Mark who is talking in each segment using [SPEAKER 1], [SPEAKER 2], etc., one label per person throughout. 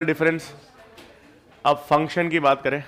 [SPEAKER 1] Difference. अब function की बात करें,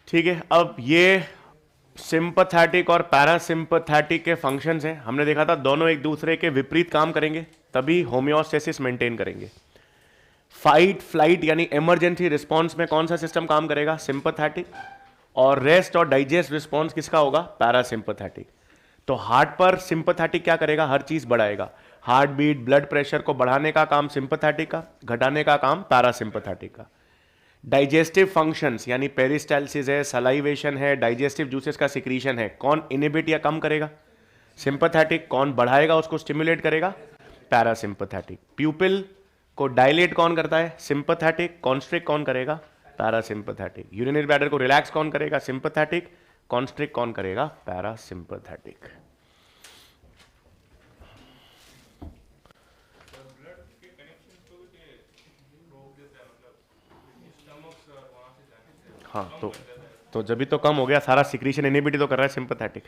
[SPEAKER 1] ठीक है। अब ये सिंपथैटिक और पैरासिम्पथैटिक के फंक्शंस हैं। हमने देखा था दोनों एक दूसरे के विपरीत काम करेंगे तभी होम्योस्टेसिस मेंटेन करेंगे। फाइट फ्लाइट यानी इमरजेंसी रिस्पांस में कौन सा सिस्टम काम करेगा? सिंपथैटिक। और रेस्ट और डाइजेस्ट रिस्पांस किसका होगा? पैरासिम्पथैटिक। तो हार्ट पर सिंपथैटिक क्या करेगा? हर चीज बढ़ाएगा। हार्ट बीट, ब्लड प्रेशर को बढ़ाने का काम सिंपथैटिक का, घटाने का काम पैरासिम्पथैटिक का। डाइजेस्टिव फंक्शंस यानी पेरिस्टालसिस है, सलाइवेशन है, डाइजेस्टिव जूसेस का सिक्रीशन है, कौन इनिबिट या कम करेगा? सिंपथैटिक। कौन बढ़ाएगा, उसको स्टिमुलेट करेगा? पैरासिम्पथैटिक। प्यूपिल को डायलेट कौन करता है? सिंपथैटिक। कॉन्स्ट्रिक्ट कौन करेगा? पैरासिम्पथैटिक। यूरिनरी ब्लैडर को रिलैक्स कौन करेगा? सिंपथैटिक। कॉन्स्ट्रिक्ट कौन करेगा? पैरासिम्पथैटिक। हाँ, तो जब भी तो कम हो गया, सारा सिक्रीशन इनिबिट तो कर रहा है सिंपथैटिक।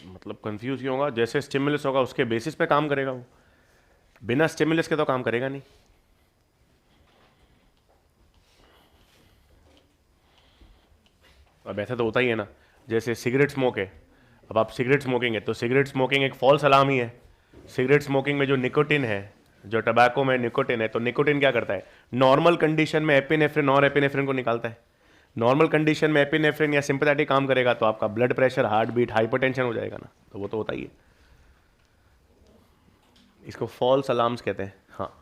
[SPEAKER 1] मतलब कंफ्यूज क्यों होगा? जैसे स्टिमुलस होगा उसके बेसिस पे काम करेगा वो, बिना स्टिमुलस के तो काम करेगा नहीं। अब ऐसा तो होता ही है ना, जैसे सिगरेट स्मोक है। अब आप सिगरेट स्मोकिंग है तो सिगरेट स्मोकिंग एक फॉल्स अलार्म ही है। सिगरेट स्मोकिंग में जो निकोटिन है जो टबैको में निकोटिन है, तो निकोटिन क्या करता है, नॉर्मल कंडीशन में एपिनेफ्रिन और एपिनेफ्रिन को निकालता है। नॉर्मल कंडीशन में एपिनेफ्रिन या सिंपैथेटिक काम करेगा तो आपका blood pressure, heart beat, hypertension हो जाएगा ना, तो वो तो होता ही है। इसको फॉल्स अलार्म्स कहते हैं। हाँ,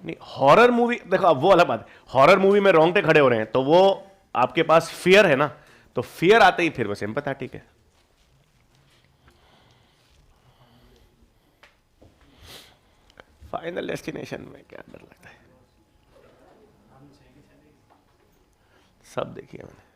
[SPEAKER 1] नहीं हॉरर मूवी देखो, अब वो अलग बात है, हॉरर मूवी में रोंगटे खड़े हो रहे हैं तो वो आपके पास फियर है ना, तो फियर आते ही फिर वो सिंपैथेटिक है। फाइनल डेस्टिनेशन में क्या डर लगता है, सब देखिए मैंने।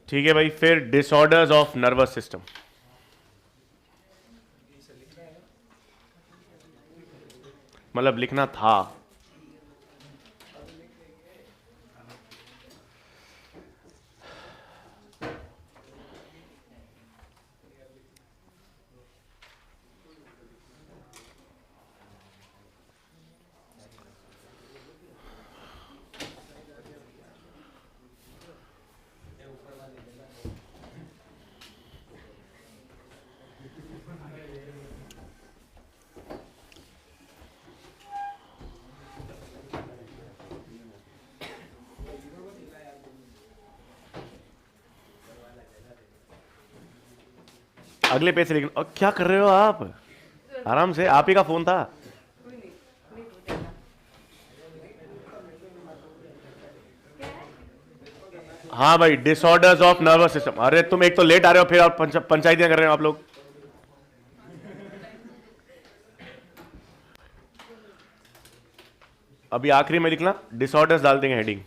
[SPEAKER 1] ठीक है भाई, फिर डिसऑर्डर्स ऑफ नर्वस सिस्टम। मतलब लिखना था। अगले पेज से लिखना। और क्या कर रहे हो आप, आराम से, आप ही का फोन था। हाँ भाई, डिसऑर्डर्स ऑफ नर्वस सिस्टम। अरे तुम एक तो लेट आ रहे हो, फिर आप पंचायतियां कर रहे हो आप लोग। अभी आखिरी में लिखना, डिसऑर्डर्स डाल देंगे हेडिंग।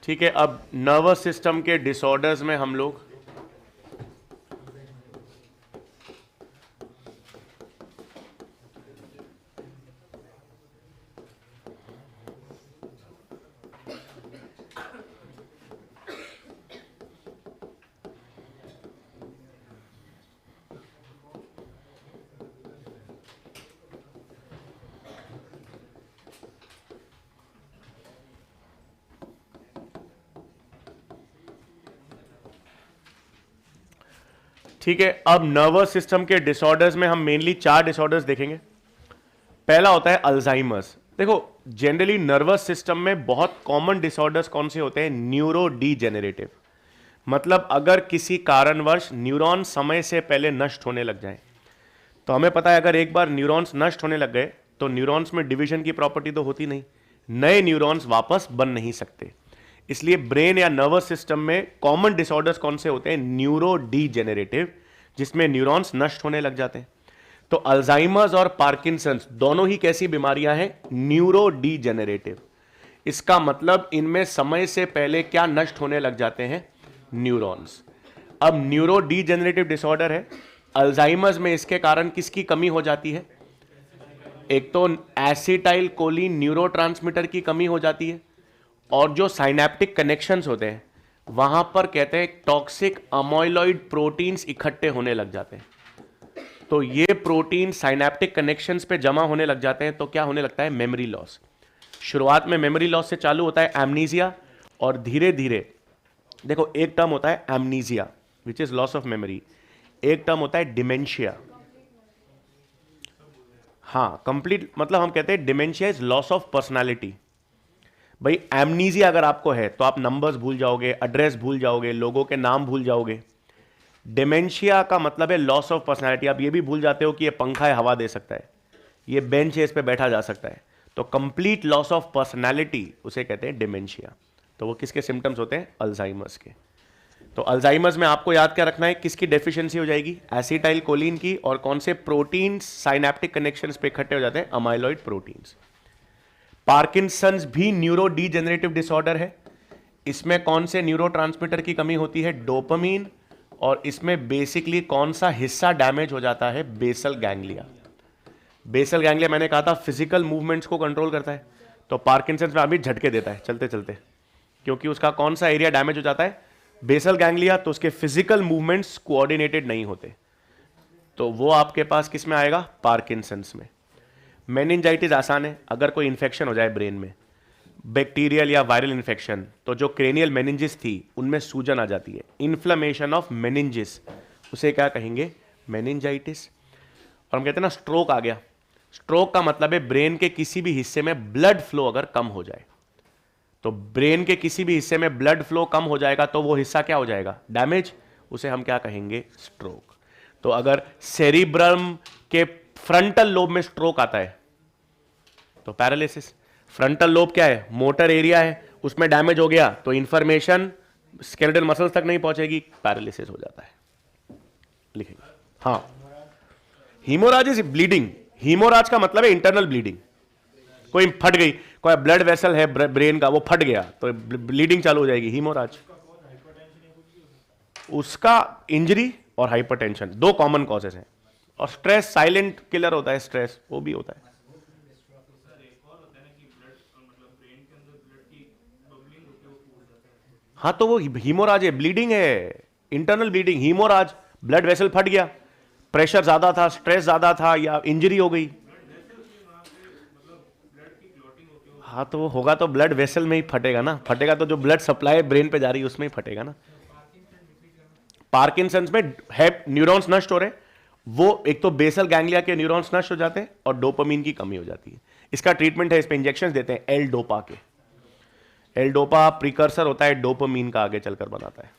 [SPEAKER 1] ठीक है, अब नर्वस सिस्टम के डिसऑर्डर्स में हम लोग ठीक है, अब नर्वस सिस्टम के डिसऑर्डर्स में हम मेनली 4 डिसऑर्डर्स देखेंगे। पहला होता है अल्जाइमर्स। देखो, जनरली नर्वस सिस्टम में बहुत कॉमन डिसऑर्डर्स कौन से होते हैं, न्यूरो डीजेनरेटिव। मतलब अगर किसी कारणवश न्यूरॉन समय से पहले नष्ट होने लग जाए, तो हमें पता है अगर एक बार न्यूरॉन्स नष्ट होने लग गए तो न्यूरॉन्स में डिवीजन की प्रॉपर्टी तो होती नहीं, नए न्यूरॉन्स वापस बन नहीं सकते। इसलिए ब्रेन या नर्वस सिस्टम में कॉमन डिसऑर्डर्स कौन से होते हैं, न्यूरो डीजेनरेटिव, जिसमें न्यूरॉन्स नष्ट होने लग जाते हैं। तो अल्जाइमर्स और पार्किंसंस दोनों ही कैसी बीमारियां हैं, न्यूरो डीजेनरेटिव। इसका मतलब इनमें समय से पहले क्या नष्ट होने लग जाते हैं, न्यूरॉन्स। अब न्यूरो डीजेनरेटिव डिसऑर्डर है, अल्जाइमर्स में इसके कारण किसकी कमी हो जाती है, एक तो एसिटाइल कोलिन न्यूरोट्रांसमीटर की कमी हो जाती है, और जो साइनेप्टिक कनेक्शंस होते हैं वहां पर कहते हैं टॉक्सिक अमोइलॉइड प्रोटीन्स इकट्ठे होने लग जाते हैं। तो ये प्रोटीन साइनेप्टिक कनेक्शंस पे जमा होने लग जाते हैं, तो क्या होने लगता है, मेमोरी लॉस। शुरुआत में मेमोरी लॉस से चालू होता है एमनीजिया, और धीरे धीरे, देखो एक टर्म होता है amnesia which is loss of memory, एक टर्म होता है डिमेंशिया। हाँ, कंप्लीट मतलब हम कहते हैं dementia is loss of personality. भाई एमनीजिया अगर आपको है तो आप नंबर्स भूल जाओगे, एड्रेस भूल जाओगे, लोगों के नाम भूल जाओगे। डिमेंशिया का मतलब है लॉस ऑफ पर्सनालिटी। आप ये भी भूल जाते हो कि ये पंखा है, हवा दे सकता है, ये बेंच है, इस पे बैठा जा सकता है। तो कंप्लीट लॉस ऑफ पर्सनैलिटी उसे कहते हैं डिमेंशिया। तो वो किसके सिम्टम्स होते हैं? अल्जाइमर्स के। तो अल्जाइमर्स में आपको याद क्या रखना है, किसकी डेफिशिएंसी हो जाएगी? एसिटाइल कोलिन की। और कौन से प्रोटीन्स साइनेप्टिक कनेक्शंस पे इकट्ठे हो जाते हैं? Amyloid proteins. पार्किंसंस भी न्यूरो डीजेनरेटिव डिसऑर्डर है। इसमें कौन से न्यूरोट्रांसमीटर की कमी होती है? डोपामीन। और इसमें बेसिकली कौन सा हिस्सा डैमेज हो जाता है? Basal ganglia. बेसल गैंग्लिया मैंने कहा था फिजिकल मूवमेंट्स को कंट्रोल करता है। तो पार्किंसंस में अभी झटके देता है चलते चलते, क्योंकि उसका कौन सा एरिया डैमेज हो जाता है? Basal ganglia. तो उसके फिजिकल मूवमेंट्स कोऑर्डिनेटेड नहीं होते, तो वो आपके पास किस में आएगा? पार्किंसंस में। मेनिंजाइटिस आसान है, अगर कोई इंफेक्शन हो जाए ब्रेन में, बैक्टीरियल या वायरल इंफेक्शन, तो जो क्रेनियल मेनिंजिस थी उनमें सूजन आ जाती है, इन्फ्लेमेशन ऑफ मेनिंजिस, उसे क्या कहेंगे? मेनिंजाइटिस। और हम कहते हैं ना स्ट्रोक आ गया। स्ट्रोक का मतलब है ब्रेन के किसी भी हिस्से में ब्लड फ्लो अगर कम हो जाए, तो ब्रेन के किसी भी हिस्से में ब्लड फ्लो कम हो जाएगा तो वो हिस्सा क्या हो जाएगा? डैमेज। उसे हम क्या कहेंगे? स्ट्रोक। तो अगर सेरिब्रम के फ्रंटल लोब में स्ट्रोक आता है तो पैरालिसिस। फ्रंटल लोब क्या है? मोटर एरिया है, उसमें डैमेज हो गया तो इंफॉर्मेशन स्केलेटल मसल्स तक नहीं पहुंचेगी, पैरालिसिस हो जाता है। लिखेंगे। हाँ, हीमोराज इज ब्लीडिंग। हीमोराज का मतलब है इंटरनल ब्लीडिंग। कोई फट गई, कोई ब्लड वेसल है ब्रेन का, वो फट गया तो ब्लीडिंग चालू हो जाएगी, हीमोराज। उसका इंजरी और हाइपरटेंशन दो कॉमन कॉजेस हैं। और स्ट्रेस साइलेंट किलर होता है, स्ट्रेस वो भी होता है। हाँ, तो वो हीमोराज है, ब्लीडिंग है, इंटरनल ब्लीडिंग। हीमोराज, ब्लड वेसल फट गया, प्रेशर ज्यादा था, स्ट्रेस ज्यादा था, या इंजरी हो गई। हाँ, तो वो होगा तो ब्लड वेसल में ही फटेगा ना, फटेगा तो जो ब्लड सप्लाई ब्रेन पे जा रही है उसमें ही फटेगा ना। पार्किंसंस में है न्यूरॉन्स नष्ट हो रहे, वो एक तो बेसल गैंग्लिया के न्यूरॉन्स नष्ट हो जाते हैं और डोपामीन की कमी हो जाती है। इसका ट्रीटमेंट है, इस पे इंजेक्शंस देते हैं एल डोपा के। एल डोपा प्रिकर्सर होता है डोपामीन का, आगे चलकर बनाता है।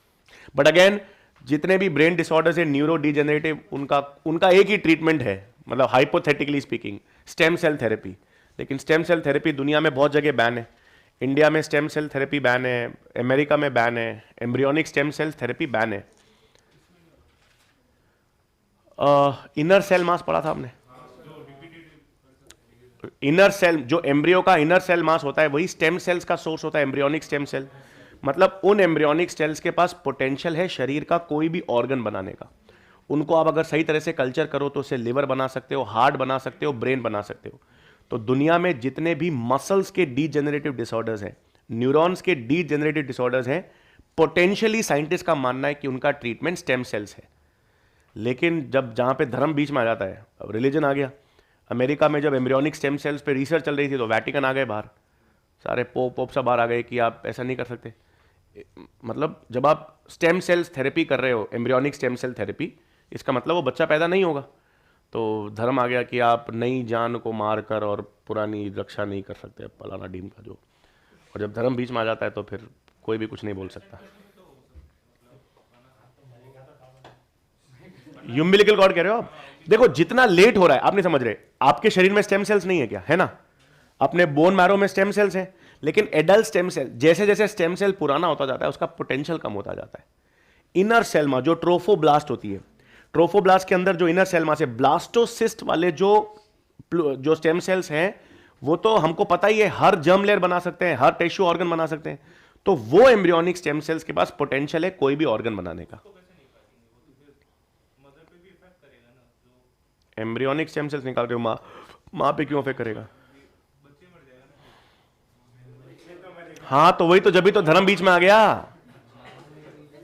[SPEAKER 1] बट अगेन, जितने भी ब्रेन डिसऑर्डर्स है न्यूरो डिजेनरेटिव, उनका एक ही ट्रीटमेंट है, मतलब hypothetically speaking, stem cell therapy. लेकिन स्टेम सेल थेरेपी दुनिया में बहुत जगह बैन है। इंडिया में स्टेम सेल थेरेपी बैन है, अमेरिका में बैन है, embryonic stem cell therapy ban है। इनर सेल मास पढ़ा था आपने? इनर सेल, जो एम्ब्रियो का इनर सेल मास होता है वही स्टेम सेल्स का सोर्स होता है, एम्ब्रियोनिक स्टेम सेल। मतलब उन एम्ब्रियोनिक सेल्स के पास पोटेंशियल है शरीर का कोई भी ऑर्गन बनाने का। उनको आप अगर सही तरह से कल्चर करो तो उसे लिवर बना सकते हो, हार्ट बना सकते हो, ब्रेन बना सकते हो। तो दुनिया में जितने भी मसल्स के डीजेनरेटिव डिसऑर्डर्स हैं, न्यूरॉन्स के डीजेनरेटिव डिसऑर्डर्स हैं, पोटेंशियली साइंटिस्ट का मानना है कि उनका ट्रीटमेंट स्टेम सेल्स है। लेकिन जब जहां पे धर्म बीच में आ जाता है, अब रिलीजन आ गया। अमेरिका में जब एम्ब्रियोनिक स्टेम सेल्स पे रिसर्च चल रही थी तो वैटिकन आ गए बाहर, सारे पोप सब बाहर आ गए कि आप ऐसा नहीं कर सकते। मतलब जब आप स्टेम सेल्स थेरेपी कर रहे हो, एम्ब्रियोनिक स्टेम सेल थेरेपी, इसका मतलब वो बच्चा पैदा नहीं होगा। तो धर्म आ गया कि आप नई जान को मार कर और पुरानी रक्षा नहीं कर सकते, फलाना डीम का जो। और जब धर्म बीच में आ जाता है तो फिर कोई भी कुछ नहीं बोल सकता। यूम्बिलिकल कॉर्ड कह रहे हो आप? देखो जितना लेट हो रहा है आप नहीं समझ रहे। आपके शरीर में स्टेम सेल्स नहीं है क्या? है ना, अपने बोन मैरो में स्टेम सेल्स हैं, लेकिन एडल्ट स्टेम सेल, जैसे जैसे स्टेम सेल पुराना होता जाता है उसका पोटेंशियल कम होता जाता है। इनर सेल मास जो ट्रोफोब्लास्ट होती है, ट्रोफोब्लास्ट के अंदर जो इनर सेल मास है, ब्लास्टोसिस्ट वाले जो स्टेम सेल्स हैं, वो तो हमको पता ही है हर जर्म लेयर बना सकते हैं, हर टिश्यू ऑर्गन बना सकते हैं। तो वो एम्ब्रियोनिक स्टेम सेल्स के पास पोटेंशियल है कोई भी ऑर्गन बनाने का। एम्ब्रियोनिक स्टेम सेल्स निकाल रहे हो, मां पे क्यों इफेक्ट करेगा? हाँ, तो वही तो, जब भी तो धर्म बीच में आ गया,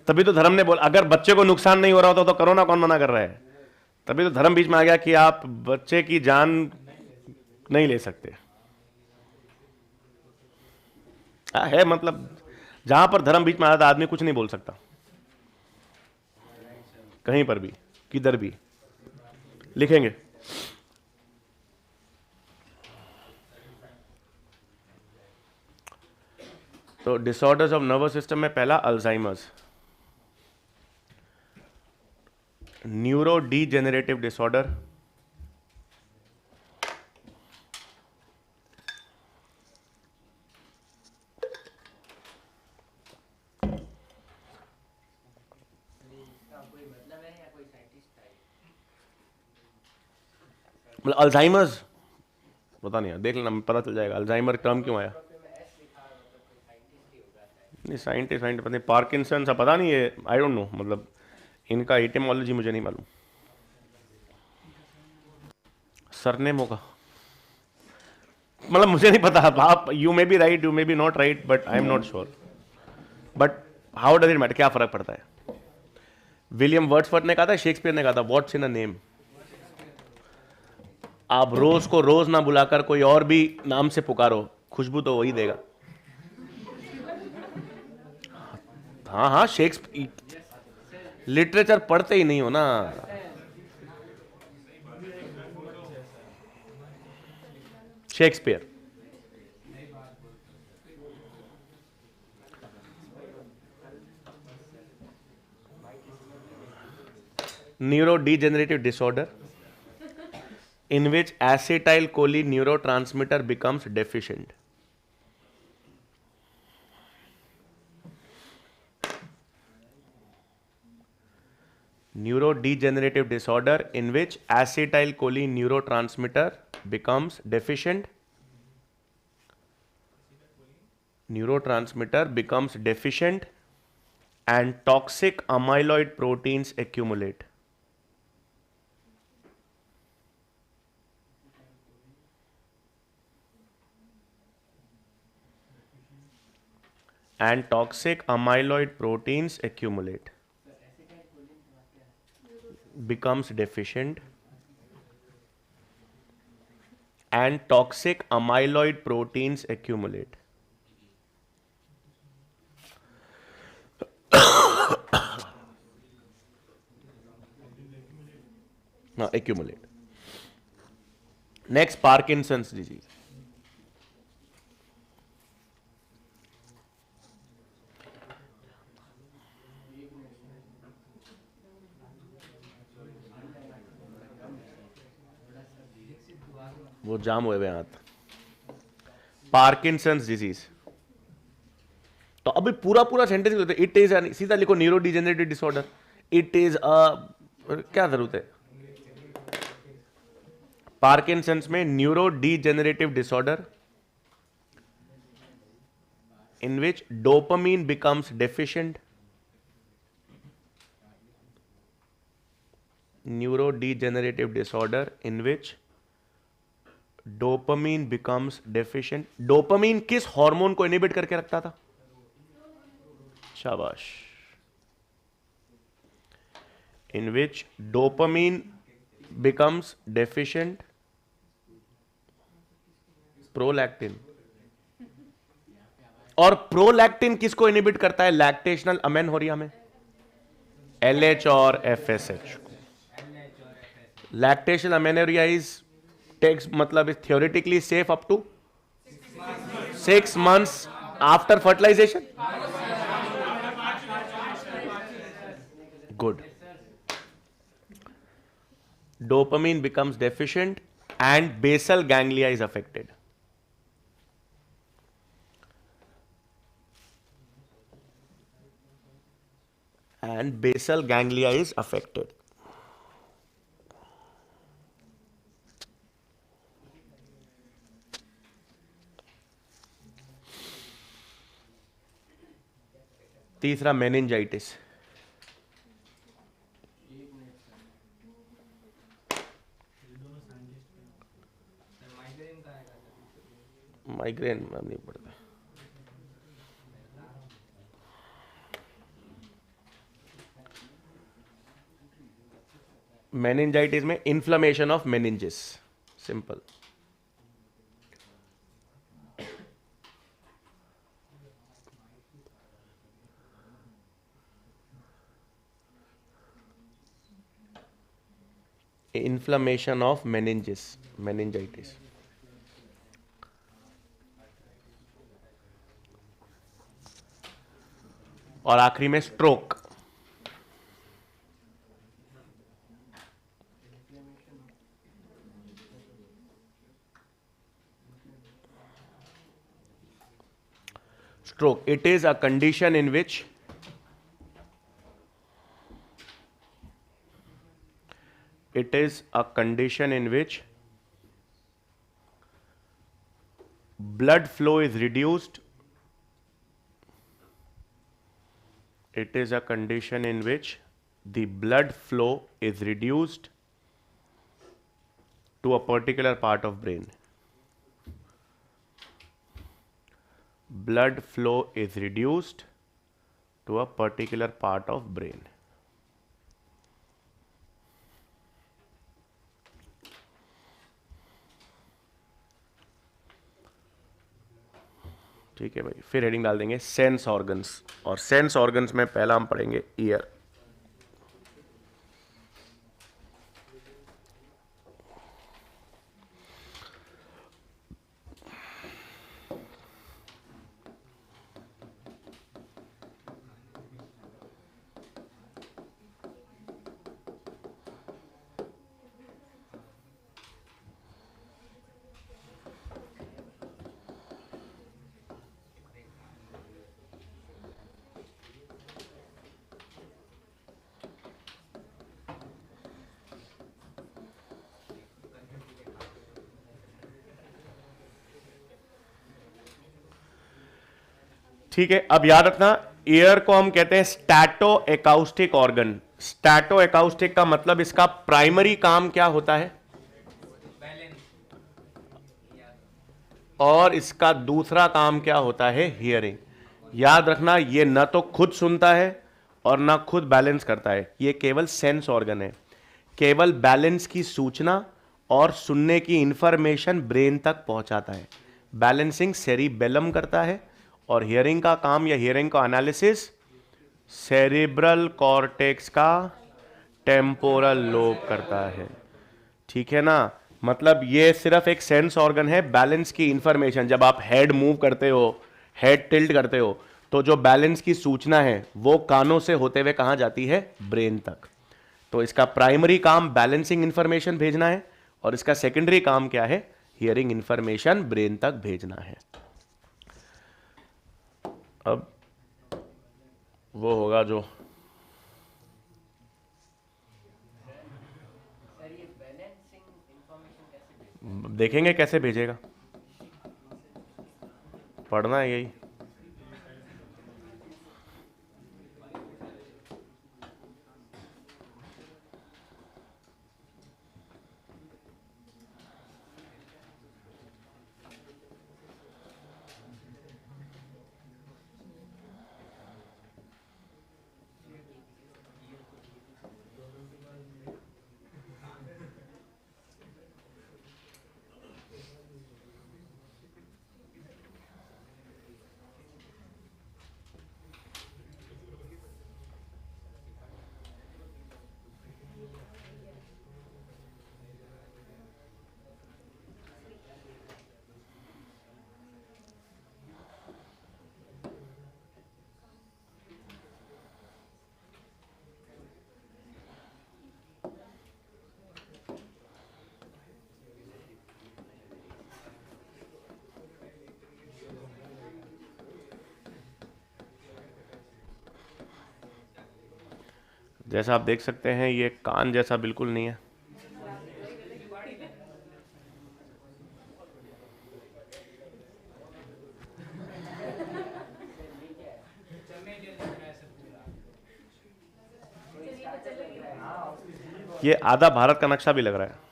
[SPEAKER 1] तभी तो धर्म ने बोला अगर बच्चे को नुकसान नहीं हो रहा होता तो कोरोना कौन मना कर रहा है? तभी तो धर्म बीच में आ गया कि आप बच्चे की जान नहीं ले सकते। है मतलब जहां पर धर्म बीच में आता आदमी कुछ नहीं बोल सकता, कहीं पर भी, किधर भी। लिखेंगे। तो डिसऑर्डर्स ऑफ नर्वस सिस्टम में पहला अल्जाइमर्स, न्यूरो डीजेनरेटिव डिसऑर्डर, मतलब अल्जाइमर्स, पता नहीं यार, देख लेना, पता चल जाएगा अल्जाइमर टर्म क्यों आया। नहीं साइंटिस्ट साइंटिस्ट पता नहीं, पार्किंसन सा पता नहीं, ये आई डोंट नो, मतलब इनका एटिमोलॉजी मुझे नहीं मालूम। सरनेम होगा, मतलब मुझे नहीं पता, आप you may be right, you may be not right, but I am not sure, but how does it matter, क्या फर्क पड़ता है। विलियम वर्ड्सवर्थ ने कहा था, शेक्सपियर ने कहा था, व्हाट्स इन अ नेम। आप रोज को रोज ना बुलाकर कोई और भी नाम से पुकारो, खुशबू तो वही देगा। हाँ हाँ, शेक्सपियर लिटरेचर पढ़ते ही नहीं हो ना। Shakespeare. Neurodegenerative disorder in which acetylcholine neurotransmitter becomes deficient. Neurodegenerative disorder in which acetylcholine neurotransmitter becomes deficient. Neurotransmitter becomes deficient and toxic amyloid proteins accumulate. And toxic amyloid proteins accumulate. Becomes deficient and toxic amyloid proteins accumulate. Now accumulate. Next, Parkinson's disease. वो जाम हुए हाथ। Parkinson's disease, तो अभी पूरा पूरा sentence लिखते, it is, सीधा लिखो neuro degenerative disorder, it is a, क्या जरूरत है। पार्किंसंस में neuro degenerative disorder in which dopamine becomes deficient. Neurodegenerative disorder in which dopamine becomes deficient. Dopamine किस हार्मोन को इनहिबिट करके रखता था? शाबाश। In which dopamine becomes deficient. Prolactin. और प्रोलैक्टिन किसको इनहिबिट करता है? लैक्टेशनल अमेनोरिया में LH और FSH। लैक्टेशनल अमेनोरिया इज टेक्स, मतलब is theoretically safe up to 6 months after fertilization. Good. Dopamine becomes deficient and basal ganglia is affected. And basal ganglia is affected. तीसरा meningitis. Migraine नहीं पड़ता। Meningitis में inflammation of meninges, simple. Inflammation of meninges, meningitis. और आखिरी में stroke. Stroke, it is a condition in which blood flow is reduced. It is a condition in which the blood flow is reduced to a particular part of brain. Blood flow is reduced to a particular part of brain. ठीक है भाई, फिर heading डाल देंगे sense organs, और sense organs में पहला हम पढ़ेंगे ईयर। ठीक है, अब याद रखना ईयर को हम कहते हैं स्टैटो एकॉस्टिक ऑर्गन। स्टैटो एकॉस्टिक का मतलब इसका प्राइमरी काम क्या होता है, और इसका दूसरा काम क्या होता है, हियरिंग। याद रखना ये न तो खुद सुनता है और ना खुद बैलेंस करता है, ये केवल सेंस ऑर्गन है। केवल बैलेंस की सूचना और सुनने की इंफॉर्मेशन ब्रेन तक पहुंचाता है। बैलेंसिंग सेरिबेलम करता है और हियरिंग का काम या हियरिंग का एनालिसिस सेरिब्रल कॉर्टेक्स का टेम्पोरल लोब करता है। ठीक है ना, मतलब ये सिर्फ एक सेंस ऑर्गन है। बैलेंस की इंफॉर्मेशन, जब आप हेड मूव करते हो, हेड टिल्ट करते हो, तो जो बैलेंस की सूचना है वो कानों से होते हुए कहां जाती है, ब्रेन तक। तो इसका प्राइमरी काम बैलेंसिंग इंफॉर्मेशन भेजना है और इसका सेकेंडरी काम क्या है, हियरिंग इंफॉर्मेशन ब्रेन तक भेजना है। अब वो होगा जो देखेंगे कैसे भेजेगा, पढ़ना है यही। जैसा आप देख सकते हैं ये कान जैसा बिल्कुल नहीं है। ये आधा भारत का नक्शा भी लग रहा है।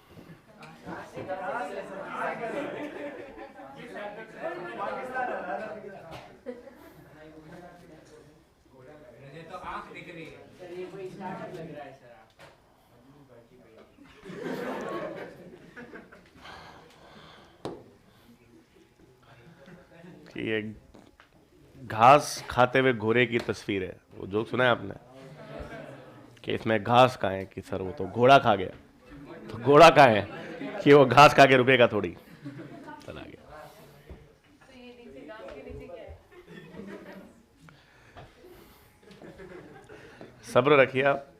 [SPEAKER 1] ये घास खाते हुए घोड़े की तस्वीर है। वो जोक सुना है आपने कि इसमें घास कहाँ है, कि सर वो तो घोड़ा खा गया। तो घोड़ा कहाँ है कि वो घास खा के रुकेगा थोड़ी, चला गया। सब्र रखिए आप।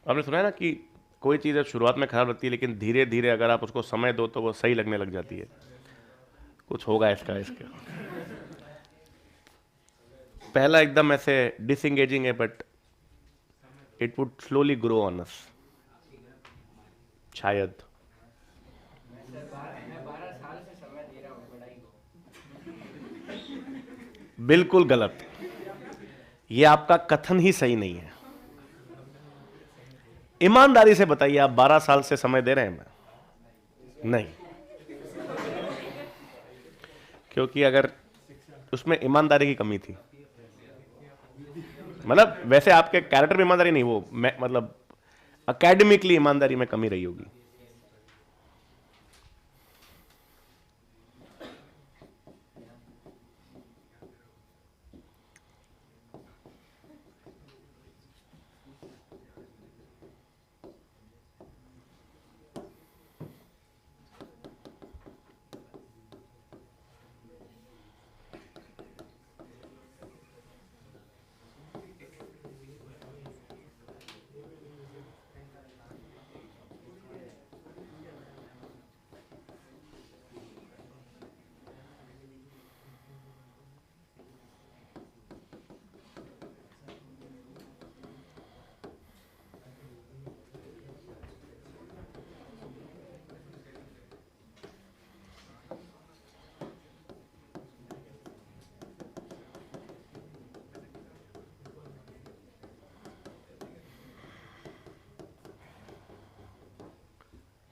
[SPEAKER 1] आपने सुना है ना कि कोई चीज़ शुरुआत में खराब लगती है लेकिन धीरे धीरे अगर आप उसको समय दो तो वो सही लगने लग जाती है। कुछ होगा इसका पहला एकदम ऐसे डिसंगेजिंग है, but it would slowly grow on us, शायद। बिल्कुल गलत, ये आपका कथन ही सही नहीं है। ईमानदारी से बताइए, आप 12 साल से समय दे रहे हैं? मैं नहीं, क्योंकि अगर उसमें ईमानदारी की कमी थी, मतलब वैसे आपके कैरेक्टर में ईमानदारी नहीं, वो मैं मतलब एकेडमिकली ईमानदारी में कमी रही होगी।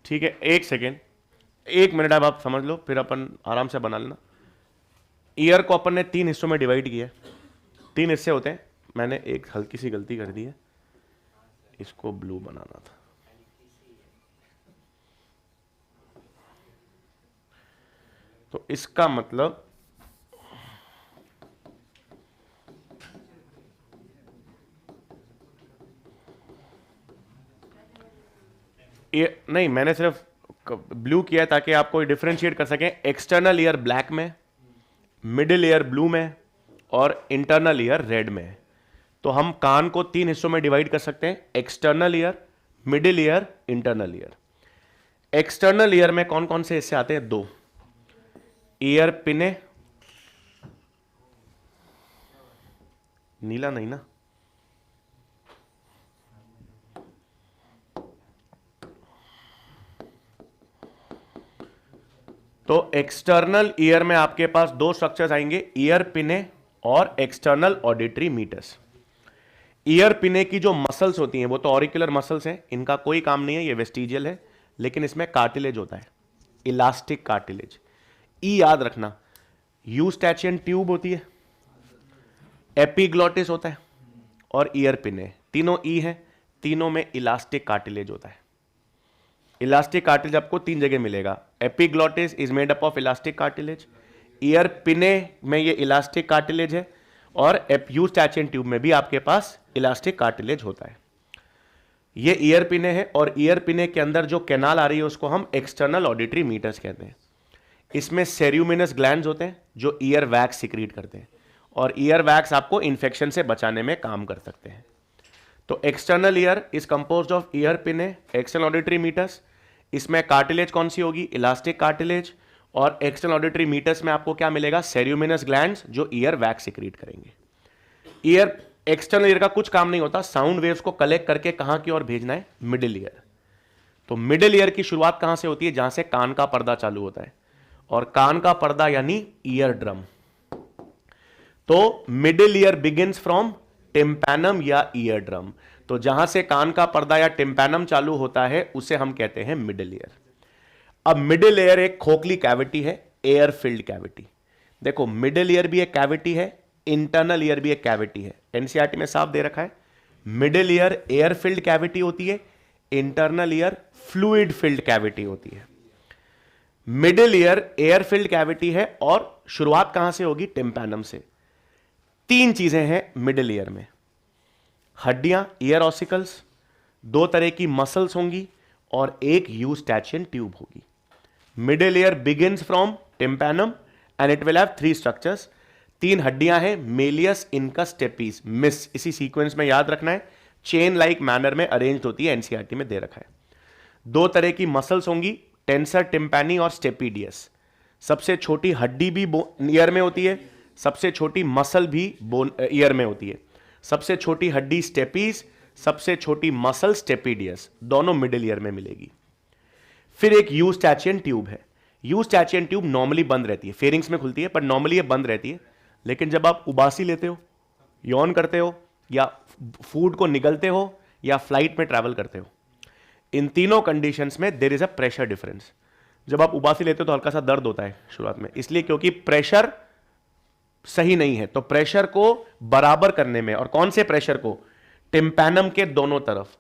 [SPEAKER 1] ठीक है, एक सेकेंड, 1 मिनट, अब आप समझ लो, फिर अपन आराम से बना लेना। ईयर को अपन ने 3 हिस्सों में डिवाइड किया है, 3 हिस्से होते हैं। मैंने एक हल्की सी गलती कर दी है, इसको ब्लू बनाना था। तो इसका मतलब ये नहीं, मैंने सिर्फ ब्लू किया है ताकि आपको डिफरेंशिएट कर सकें। एक्सटर्नल ईयर ब्लैक में, मिडिल ईयर ब्लू में और इंटरनल ईयर रेड में। तो हम कान को 3 हिस्सों में डिवाइड कर सकते हैं, external ear, middle year, internal ear. External ear में कौन कौन से हिस्से आते हैं? 2, ईयर पिने, नीला नहीं ना, तो एक्सटर्नल ईयर में आपके पास 2 स्ट्रक्चर्स आएंगे, ईयर पिने और एक्सटर्नल ऑडिटरी मीटर्स। ईयर पिने की जो मसल्स होती हैं वो तो ऑरिकुलर मसल्स हैं, इनका कोई काम नहीं है, ये वेस्टिजियल है, लेकिन इसमें कार्टिलेज होता है, इलास्टिक कार्टिलेज। ई याद रखना, यूस्टैचियन ट्यूब होती है, एपिग्लॉटिस होता है और ईयर पिने, तीनों ई हैं, तीनों में इलास्टिक कार्टिलेज होता है। इलास्टिक कार्टिलेज आपको 3 जगह मिलेगा। Epiglottis is made up of elastic cartilage, year पिने में ये इलास्टिक कार्टिलेज है, और यूस्टैचियन ट्यूब में भी आपके पास इलास्टिक कार्टिलेज होता है। ये ईयर पिने है, और ईयर पिने के अंदर जो कैनाल आ रही है उसको हम एक्सटर्नल ऑडिटरी मीटर्स कहते हैं। इसमें सेरियोमिनस ग्लैंड्स होते हैं जो ईयर वैक्स सिक्रीट करते हैं, और ईयर वैक्स आपको इन्फेक्शन से बचाने में काम कर सकते हैं। तो external ear is composed of year पिने, एक्सटर्नल ऑडिटरी मीटर्स। इसमें कार्टिलेज कौन सी होगी? Elastic cartilage. और एक्सटर्नल ऑडिटरी मीटर्स में आपको क्या मिलेगा? सेरियोमिनस ग्लैंड्स जो ईयर वैक्स सिक्रीट करेंगे। ईयर, एक्सटर्नल ईयर का कुछ काम नहीं होता, साउंड वेव्स को कलेक्ट करके कहां की ओर भेजना है? Middle ear. तो मिडिल ईयर की शुरुआत कहां से होती है? जहां से कान का पर्दा चालू होता है, और कान का पर्दा यानी ईयर ड्रम। तो middle ear begins from tympanum या ईयर ड्रम। तो जहां से कान का पर्दा या टिम्पैनम चालू होता है उसे हम कहते हैं मिडिल ईयर। अब मिडिल ईयर एक खोखली कैविटी है, एयर फिल्ड कैविटी। देखो, मिडिल ईयर भी एक कैविटी है, इंटरनल ईयर भी एक कैविटी है। एनसीईआरटी में साफ दे रखा है, middle ear air filled cavity होती है, internal ear fluid filled cavity होती है। Middle ear air filled cavity है, और शुरुआत कहां से होगी? टिम्पैनम से। 3 चीजें हैं मिडिल ईयर में, हड्डियां, ईयर ऑसिकल्स, 2 तरह की मसल्स होंगी, और एक यूस्टैचियन ट्यूब होगी। Middle ear begins from tympanum and it will have 3 structures. 3 हड्डियां हैं, मेलियस, इनकस, स्टेपीज, मिस, इसी सीक्वेंस में याद रखना है, चेन लाइक मैनर में अरेंज होती है, एनसीईआरटी में दे रखा है। 2 तरह की मसल्स होंगी, टेंसर टिम्पैनी और स्टेपीडियस। सबसे छोटी हड्डी भी ईयर में होती है, सबसे छोटी मसल भी बोन ईयर में होती है। सबसे छोटी हड्डी स्टेपीज, सबसे छोटी मसल स्टेपिडियस, दोनों मिडिल ईयर में मिलेगी। फिर एक यूस्टैचियन ट्यूब है। यूस्टैचियन ट्यूब नॉर्मली बंद रहती है, फेरिंग्स में खुलती है, पर नॉर्मली ये बंद रहती है। लेकिन जब आप उबासी लेते हो, यौन करते हो, या फूड को निगलते हो, या फ्लाइट में ट्रैवल करते हो, इन तीनों कंडीशंस में there is a pressure difference. जब आप उबासी लेते हो तो हल्का सा दर्द होता है शुरुआत में, इसलिए क्योंकि प्रेशर सही नहीं है। तो प्रेशर को बराबर करने में, और कौन से प्रेशर को? टिम्पैनम के दोनों तरफ।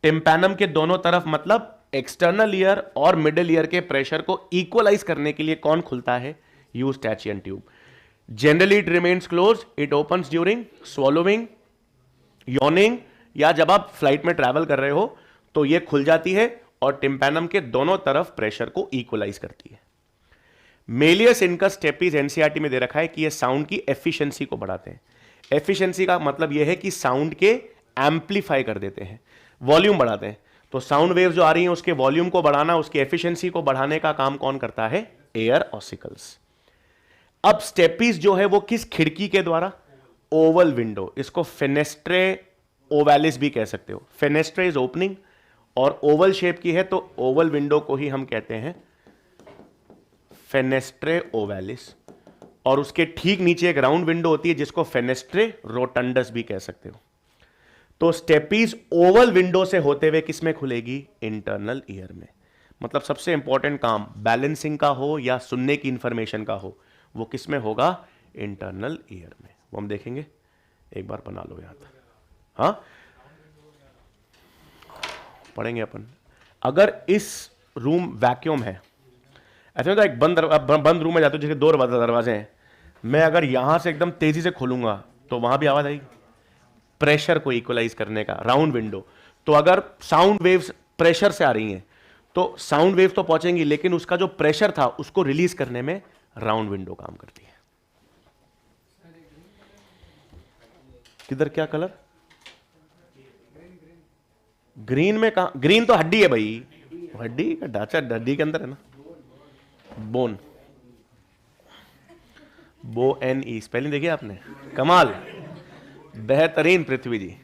[SPEAKER 1] टिम्पैनम के दोनों तरफ मतलब एक्सटर्नल ईयर और मिडिल ईयर के प्रेशर को इक्वलाइज करने के लिए कौन खुलता है? Eustachian tube. Generally it remains close, it opens during swallowing, yawning, या जब आप फ्लाइट में ट्रैवल कर रहे हो तो ये खुल जाती है और टिम्पैनम के दोनों तरफ प्रेशर को इक्वलाइज करती है। मेलियस इनकस स्टेपीज एनसीईआरटी में दे रखा है कि ये साउंड की एफिशिएंसी को बढ़ाते हैं। एफिशिएंसी का मतलब ये है कि साउंड के एम्पलीफाई कर देते हैं, वॉल्यूम बढ़ाते हैं। तो साउंड वेव जो आ रही है उसके वॉल्यूम को बढ़ाना, उसकी एफिशिएंसी को बढ़ाने का काम कौन करता है? Air ossicles. अब स्टेपीज जो है वो किस खिड़की के द्वारा? Oval window. इसको फेनेस्ट्रे ओवैलिस भी कह सकते हो। फेनेस्ट्रे इज ओपनिंग और ओवल शेप की है, तो ओवल विंडो को ही हम कहते हैं फेनेस्ट्रे ओवैलिस। और उसके ठीक नीचे एक राउंड विंडो होती है जिसको फेनेस्ट्रे रोटंडस भी कह सकते हो। तो स्टेपीज ओवल विंडो से होते हुए किसमें खुलेगी? इंटरनल ईयर में। मतलब सबसे इंपॉर्टेंट काम बैलेंसिंग का हो या सुनने की इंफॉर्मेशन का हो, वो किसमें होगा? इंटरनल ईयर में। वो हम देखेंगे, एक बार बना लो याद। हाँ, पढ़ेंगे अपन। अगर इस रूम वैक्यूम है, ऐसे तो एक बंद रूम में जाते हो जिसके दो दरवाजे हैं, मैं अगर यहां से एकदम तेजी से खोलूंगा तो वहां भी आवाज आएगी, प्रेशर को इक्वलाइज करने का राउंड विंडो। तो अगर साउंड वेव्स प्रेशर से आ रही हैं तो साउंड वेव तो पहुंचेंगी, लेकिन उसका जो प्रेशर था उसको रिलीज करने में राउंड विंडो काम करती है। किधर क्या कलर? ग्रीन में कहा? ग्रीन तो हड्डी है भाई, हड्डी का ढांचा हड्डी के अंदर है ना। बोन, बो एन ई स्पेलिंग देखिए आपने? कमाल, बेहतरीन पृथ्वी जी।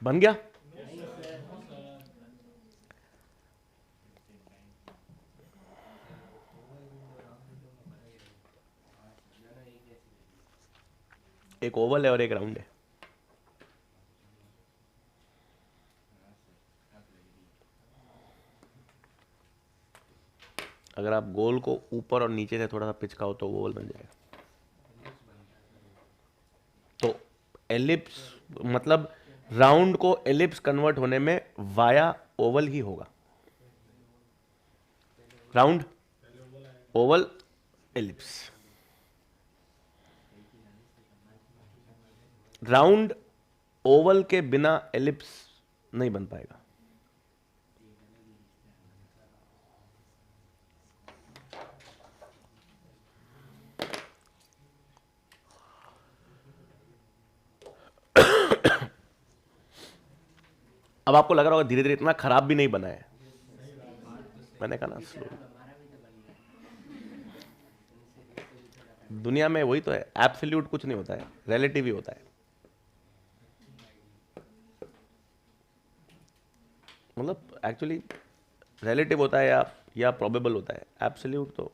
[SPEAKER 1] बन गया? एक ओवल है और एक राउंड है। अगर आप गोल को ऊपर और नीचे से थोड़ा सा पिचकाओ तो ओवल बन जाएगा। तो एलिप्स मतलब राउंड को एलिप्स कन्वर्ट होने में वाया ओवल ही होगा। Round, Oval, ellipse. Round Oval के बिना एलिप्स नहीं बन पाएगा। अब आपको लग रहा होगा धीरे धीरे इतना खराब भी नहीं बना है। मैंने कहा ना स्लो। दुनिया में वही तो है, एब्सोल्यूट कुछ नहीं होता है, रिलेटिव ही होता है। मतलब एक्चुअली रिलेटिव होता है या प्रोबेबल होता है। एब्सोल्यूट तो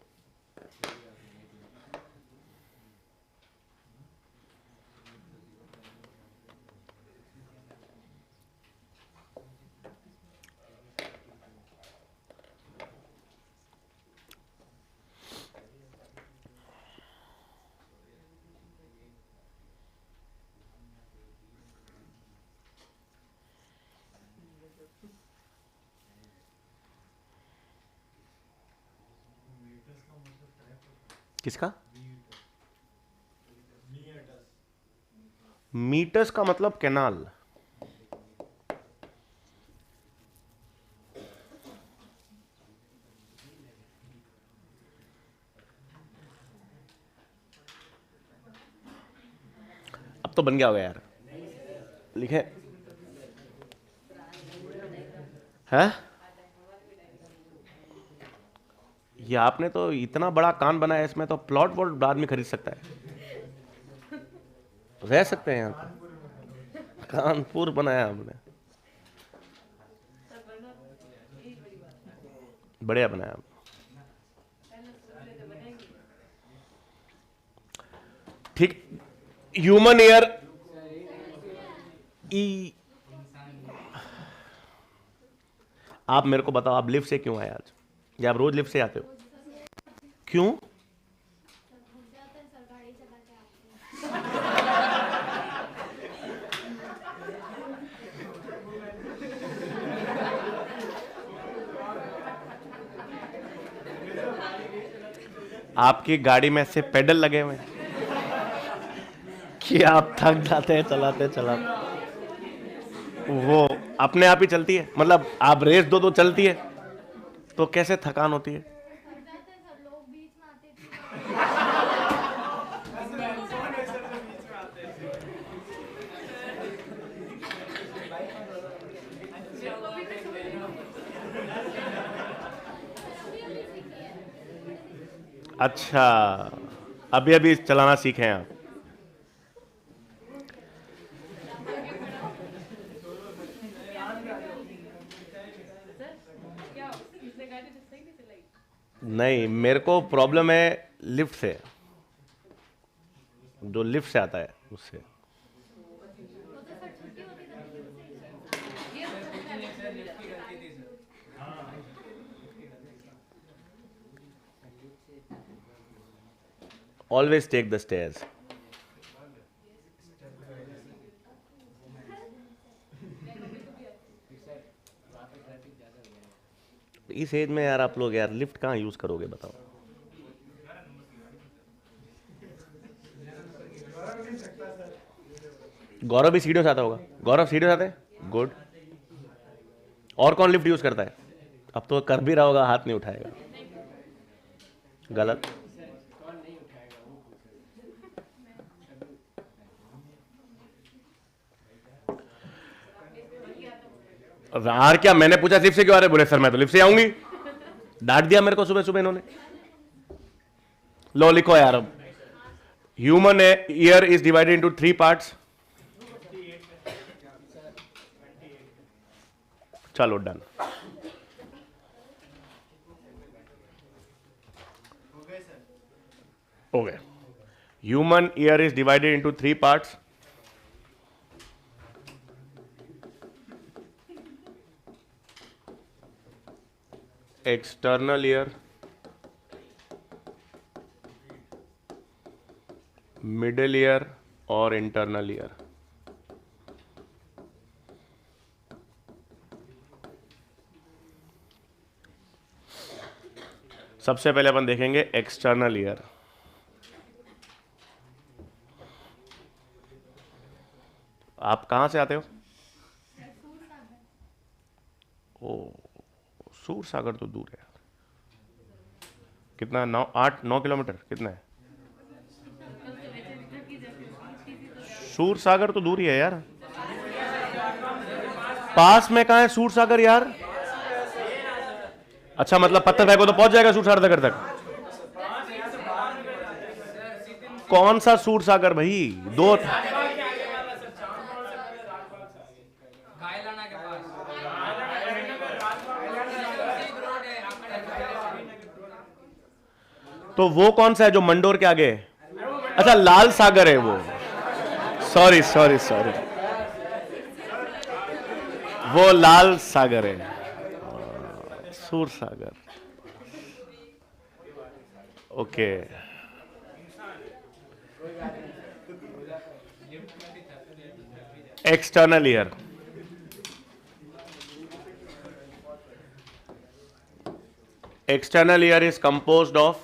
[SPEAKER 1] किसका? मीटर्स का मतलब कैनाल। अब तो बन गया होगा यार, लिखे है। ये आपने तो इतना बड़ा कान बनाया, इसमें तो प्लॉट वॉट आदमी खरीद सकता है, रह सकते हैं यहाँ पे। कानपुर बनाया हमने, बढ़िया बनाया। ठीक, ह्यूमन ईयर ई। आप मेरे को बताओ, आप लिफ्ट से क्यों आए आज, या आप रोज लिफ्ट से आते हो? क्यों? आपकी गाड़ी में से पेडल लगे हुए हैं कि आप थक जाते हैं चलाते चलाते? वो अपने आप ही चलती है? मतलब आप रेस दो तो चलती है, तो कैसे थकान होती है? अच्छा, अभी अभी चलाना सीखे हैं आप? नहीं, मेरे को प्रॉब्लम है लिफ्ट से, जो लिफ्ट से आता है उससे। Always take the stairs. इस एज में यार आप लोग यार लिफ्ट कहाँ यूज करोगे बताओ? गौरव भी सीढ़ियों से आता होगा। गौरव सीढ़ियों से आते हैं, गुड। और कौन लिफ्ट यूज करता है? अब तो कर भी रहा होगा, हाथ नहीं उठाएगा। गलत। यार क्या मैंने पूछा लिफ्ट से क्यों आ रहे, बोले सर मैं तो लिफ्ट से आऊंगी। डांट दिया मेरे को सुबह सुबह इन्होंने। लो लिखो यार, अब human ear is divided into 3 parts. चलो done. Okay, human ear is divided into 3 parts. External ear, middle ear और इंटरनल ईयर। सबसे पहले अपन देखेंगे एक्सटर्नल ईयर। आप कहां से आते हो? ओ, सूर सागर तो दूर है। कितना? 9 किलोमीटर कितना है? सूर सागर तो दूर ही है यार। पास में कहां है सूर सागर यार? अच्छा, मतलब पत्थर फेंको तो पहुंच जाएगा सूर सागर तक। कौन सा सूर सागर भाई? दो। तो वो कौन सा है जो मंडोर के आगे है? अच्छा, लाल सागर है वो। सॉरी सॉरी सॉरी, वो लाल सागर है, सूर सागर। Okay, external ear. External ear is composed of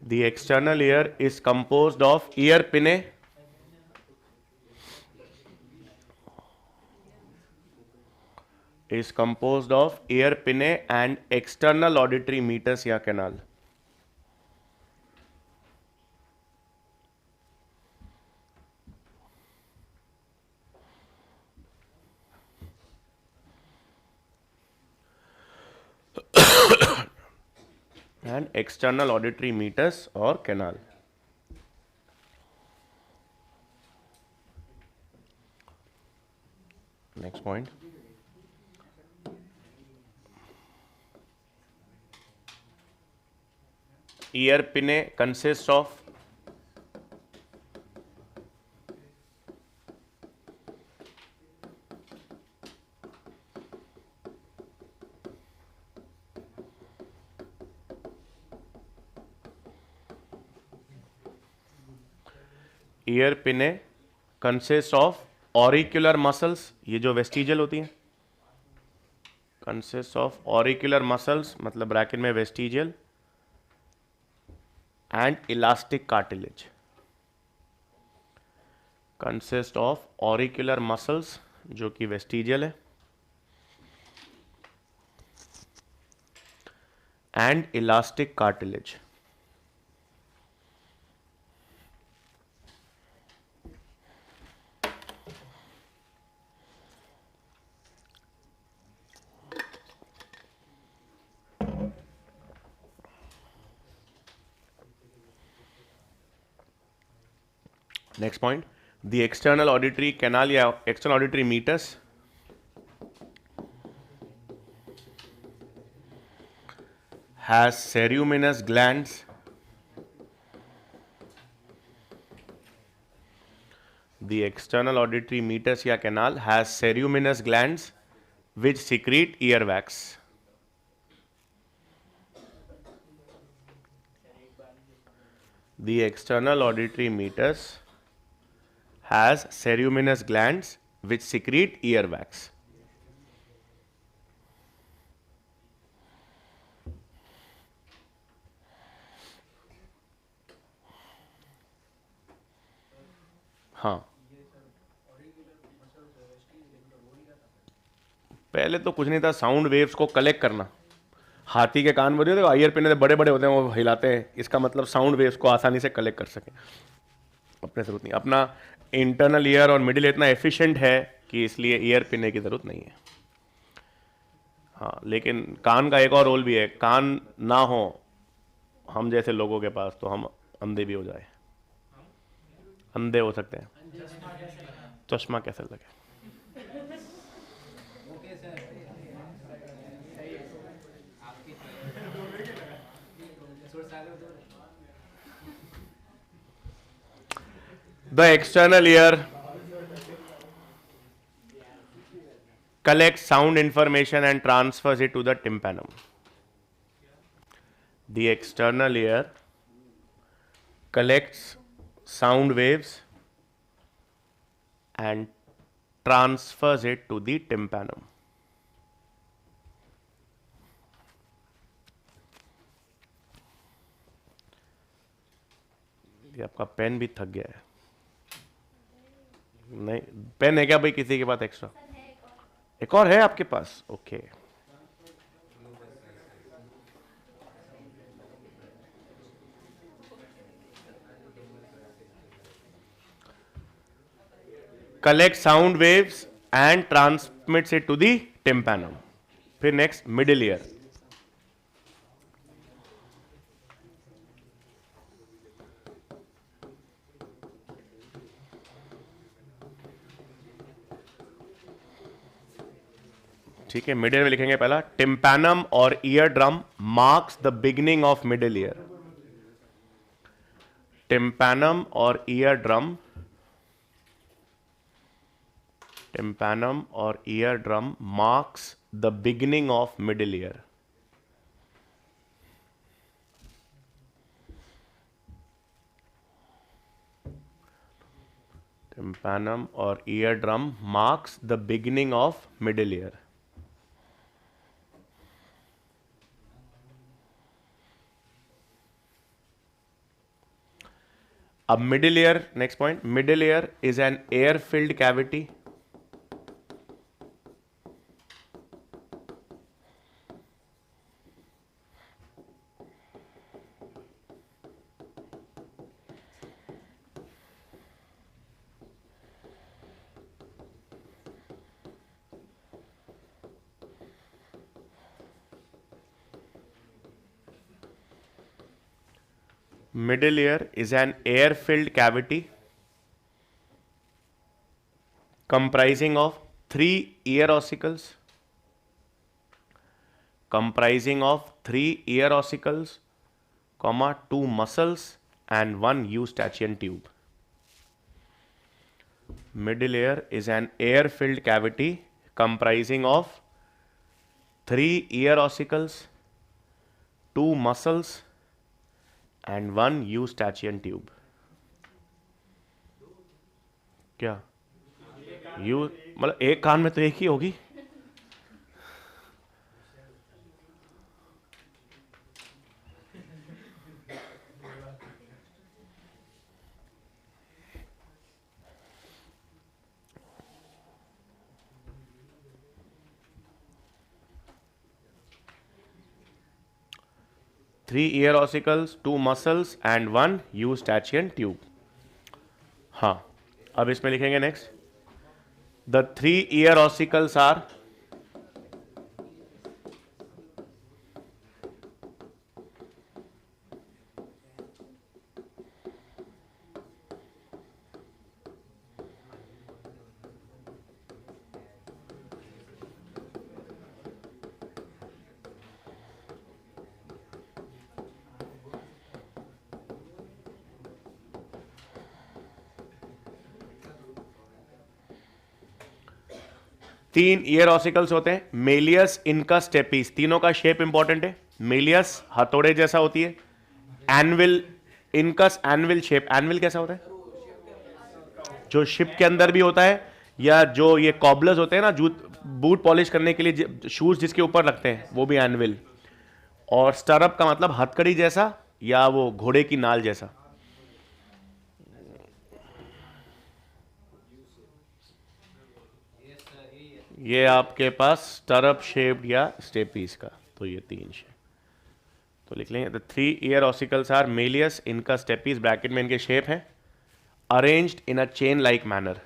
[SPEAKER 1] the external ear is composed of ear pinnae, and external auditory meatus या canal. And external auditory meatus or canal. Next point. Ear pinnae consists of auricular muscles, ये जो vestigial होती हैं, consists of auricular muscles मतलब bracket में vestigial, and elastic cartilage. Consist of auricular muscles जो कि vestigial है, and elastic cartilage. Next point, the external auditory canal या external auditory meatus has ceruminous glands the external auditory meatus या canal has ceruminous glands which secrete earwax. The external auditory meatus has ceruminous glands which secrete earwax. हाँ, पहले तो कुछ नहीं था, sound waves को collect करना। हाथी के कान बड़े होते हैं, ईयर पिन बड़े बड़े होते हैं, वो हिलाते हैं, इसका मतलब साउंड वेव्स को आसानी से कलेक्ट कर सकें। अपने जरूरत नहीं। अपना इंटरनल ईयर और मिडिल इतना एफिशिएंट है कि इसलिए ईयर पीने की ज़रूरत नहीं है। हाँ, लेकिन कान का एक और रोल भी है, कान ना हो हम जैसे लोगों के पास तो हम अंधे भी हो जाए, अंधे हो सकते हैं। चश्मा कैसे लगे? The external ear collects sound information and transfers it to the tympanum. The external ear collects sound waves and transfers it to the tympanum. ये आपका पेन भी थक गया है। नहीं, पेन है क्या भाई किसी के पास एक्स्ट्रा? एक और है आपके पास? Okay. Collect sound waves and transmits it to the tympanum. फिर नेक्स्ट मिडिल ईयर। ठीक है, मिडिल में लिखेंगे पहला टिम्पैनम और ear drum marks the beginning of middle ear. Tympanum और ईयर ड्रम, टिम्पैनम और ear drum marks the beginning of middle ear. Tympanum और ear drum marks the beginning of middle ear. अब middle ear, next point, middle ear is an air filled cavity middle ear is an air-filled cavity comprising of 3 ear ossicles, comma 2 muscles and 1 eustachian tube. Middle ear is an air-filled cavity comprising of 3 ear ossicles, 2 muscles and 1 eustachian tube. क्या यू मतलब एक कान में तो एक ही होगी? Three ear ossicles, 2 muscles and 1 eustachian tube. हाँ, अब इसमें लिखेंगे next, the 3 ear ossicles are तीन ईयर ऑसिकल्स होते हैं, मेलियस, इनकस, स्टेपीज। तीनों का शेप इंपॉर्टेंट है। मेलियस हथौड़े जैसा होती है, anvil, incus anvil shape. Anvil कैसा होता है? जो शिप के अंदर भी होता है, या जो ये कॉबलर्स होते हैं ना, जूत बूट पॉलिश करने के लिए शूज जिसके ऊपर रखते हैं, वो भी एनविल। और स्टरअप का मतलब हथकड़ी जैसा या वो घोड़े की नाल जैसा। ये आपके पास स्टरअप शेप्ड या स्टेपीज का, तो ये 3 शेप तो लिख लेंगे। The 3 ear ossicles are malleus, इनका, स्टेपीज, ब्रैकेट में इनके शेप हैं, arranged in a chain like manner.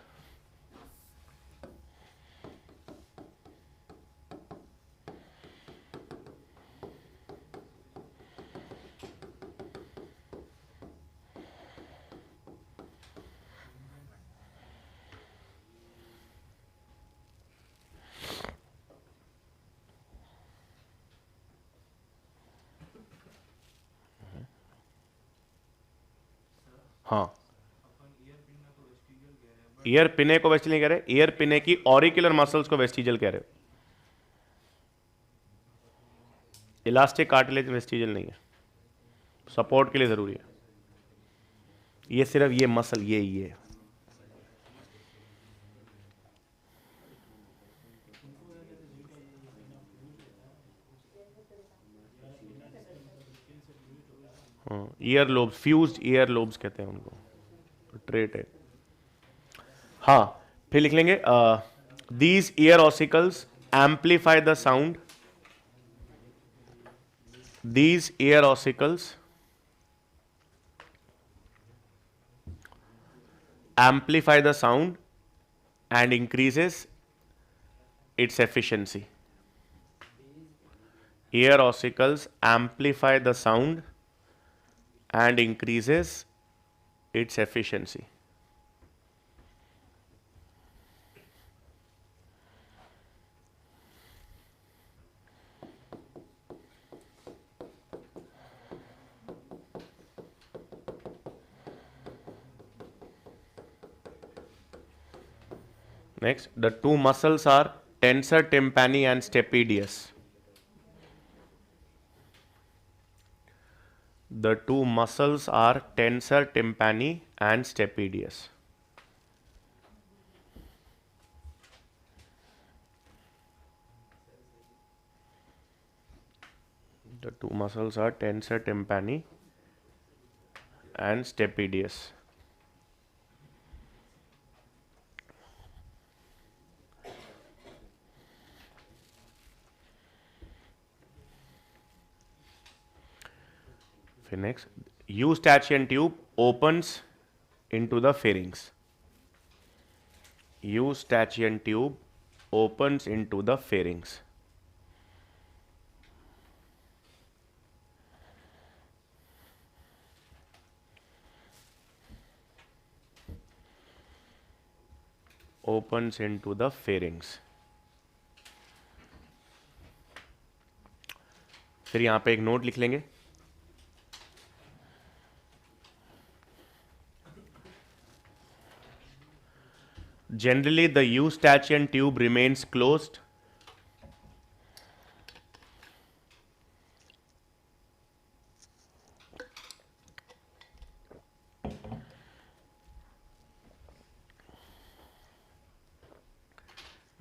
[SPEAKER 1] हाँ, ईयर पिने को वेस्टिजियल कह रहे, ईयर पिने की ऑरिकुलर मसल्स को वेस्टिजियल कह रहे हो। इलास्टिक कार्टिलेज वेस्टिजियल नहीं है, सपोर्ट के लिए जरूरी है। ये सिर्फ ये मसल ये year lobes, fused year lobes कहते हैं उनको, ट्रेट है। हाँ, फिर लिख लेंगे these ear ossicles amplify the sound, these ear ossicles amplify the sound and increases its efficiency. Ear ossicles amplify the sound and increases its efficiency. Next, the two muscles are tensor tympani and stapedius. The two muscles are tensor tympani and stapedius. The two muscles are tensor tympani and stapedius. Next, eustachian tube opens into the pharynx. Eustachian tube opens into the pharynx. Opens into the pharynx. फिर यहां पे एक note लिख लेंगे, generally the eustachian tube remains closed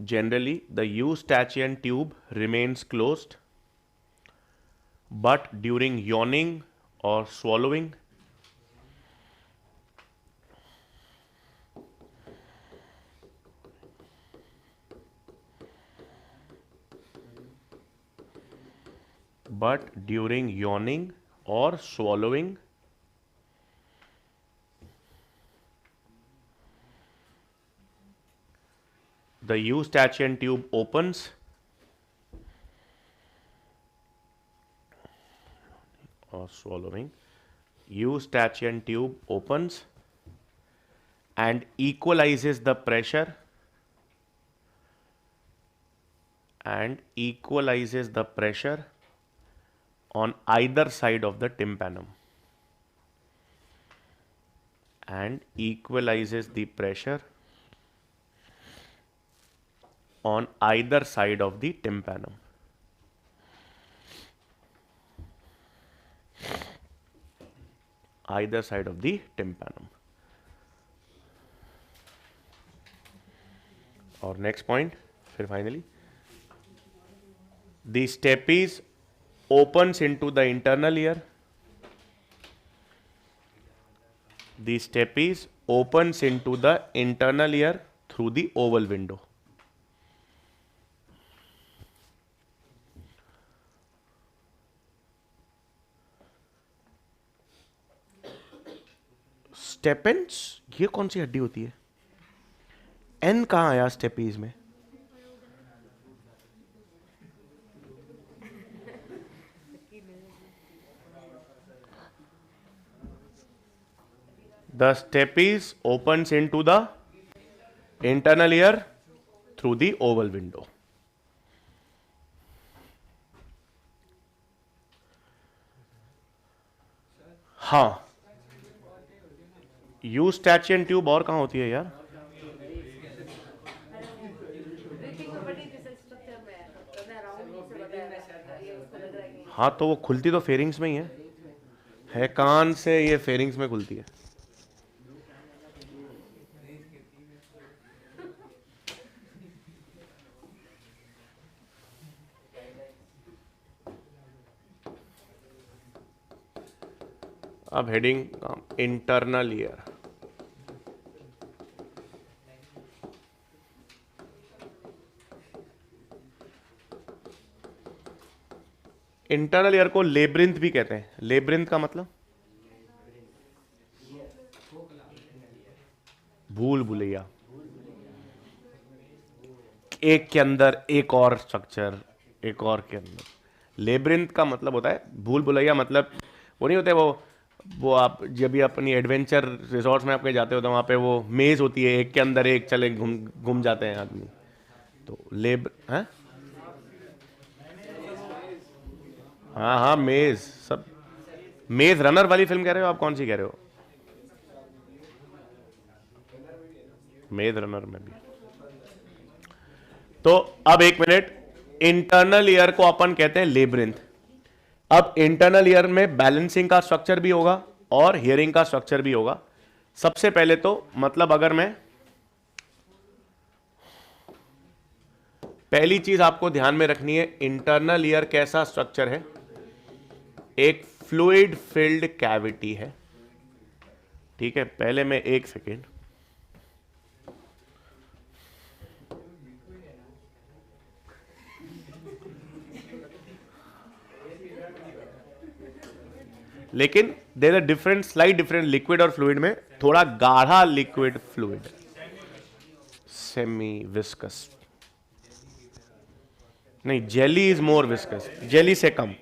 [SPEAKER 1] generally the eustachian tube remains closed, but during yawning or swallowing the eustachian tube opens or swallowing, eustachian tube opens and equalizes the pressure on either side of the tympanum, and equalizes the pressure on either side of the tympanum. Either side of the tympanum. और next point, फिर finally, the stapes opens into the internal ear. The stapes opens into the internal ear through the oval window. स्टेपेंस, ये कौन सी हड्डी होती है? N कहाँ आया steppes में? The stapes opens into the internal ear through the oval window. हाँ, यूस्टैचियन tube और कहाँ होती है यार? हाँ तो वो खुलती तो फेरिंग्स में ही है कान से, ये फेरिंग्स में खुलती है। अब heading internal ear. Internal ear को लेब्रिंथ भी कहते हैं। लेब्रिंथ का मतलब भूल भुलैया, एक के अंदर एक और स्ट्रक्चर, एक और के अंदर। लेब्रिंथ का मतलब होता है भूल भुलैया, मतलब वो नहीं होते वो आप जब भी अपनी एडवेंचर रिजॉर्ट्स में आप कहीं जाते हो तो वहाँ पे वो मेज होती है, एक के अंदर एक चले घूम घूम जाते हैं आदमी। तो लेब हैं, हाँ हाँ मेज सब। मेज रनर वाली फिल्म कह रहे हो आप? कौन सी कह रहे हो? मेज रनर में भी। तो अब एक मिनट, इंटरनल ईयर को अपन कहते हैं लेब्रिंथ। अब इंटरनल ईयर में बैलेंसिंग का स्ट्रक्चर भी होगा और हियरिंग का स्ट्रक्चर भी होगा। सबसे पहले तो मतलब अगर मैं पहली चीज आपको ध्यान में रखनी है, इंटरनल ईयर कैसा स्ट्रक्चर है? एक फ्लूइड फिल्ड कैविटी है। ठीक है, पहले मैं एक सेकेंड, लेकिन there are different, slight different liquid और फ्लूइड में। थोड़ा गाढ़ा लिक्विड फ्लूइड, सेमी विस्कस, नहीं jelly is more viscous, jelly से कम।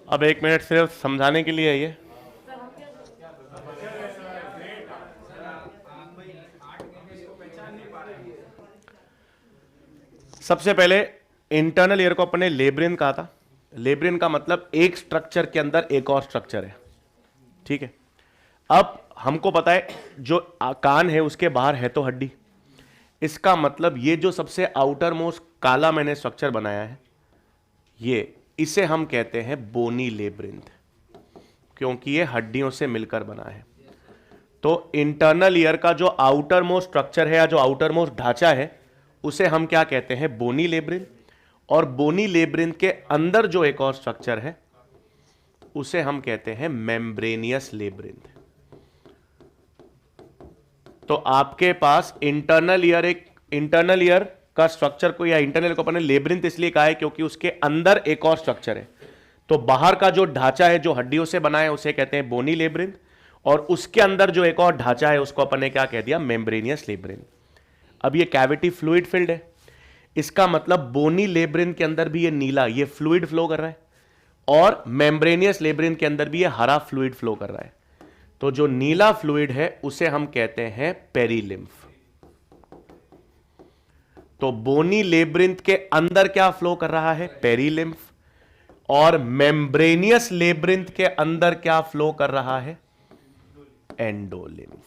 [SPEAKER 1] अब 1 मिनट सिर्फ समझाने के लिए है ये। सबसे पहले इंटरनल ईयर को अपने लेब्रिन कहा था। लेब्रिन का मतलब एक स्ट्रक्चर के अंदर एक और स्ट्रक्चर है, ठीक है। अब हमको पता है जो कान है उसके बाहर है तो हड्डी, इसका मतलब ये जो सबसे आउटर मोस्ट काला मैंने स्ट्रक्चर बनाया है ये, इसे हम कहते हैं बोनी लेब्रिंथ, क्योंकि ये हड्डियों से मिलकर बना है। तो इंटरनल ईयर का जो आउटर मोस्ट स्ट्रक्चर है या जो आउटर मोस्ट ढांचा है उसे हम क्या कहते हैं, बोनी लेब्रिंथ। और बोनी लेब्रिंथ के अंदर जो एक और स्ट्रक्चर है उसे हम कहते हैं मेम्ब्रेनियस लेब्रिंथ। तो आपके पास इंटरनल ईयर का स्ट्रक्चर को या इंटरनल को अपने लेब्रिंथ इसलिए कहा है क्योंकि उसके अंदर एक और स्ट्रक्चर है। तो बाहर का जो ढांचा है जो हड्डियों से बना है उसे कहते हैं बोनी लेब्रिंथ, और उसके अंदर जो एक और ढांचा है उसको अपन ने क्या कह दिया, मेम्ब्रेनियस लेब्रिंथ। अब ये कैविटी फ्लूइड फिल्ड है, इसका मतलब बोनी लेब्रिंथ के अंदर भी ये नीला, ये फ्लूइड फ्लो कर रहा है, और मेम्ब्रेनियस लेब्रिंथ के अंदर भी ये हरा फ्लूइड फ्लो कर रहा है। तो जो नीला फ्लूइड है उसे हम कहते हैं पेरीलिम्फ। तो बोनी लेब्रिंथ के अंदर क्या फ्लो कर रहा है, पेरीलिम्फ, और मेम्ब्रेनियस लेब्रिंथ के अंदर क्या फ्लो कर रहा है, एंडोलिम्फ।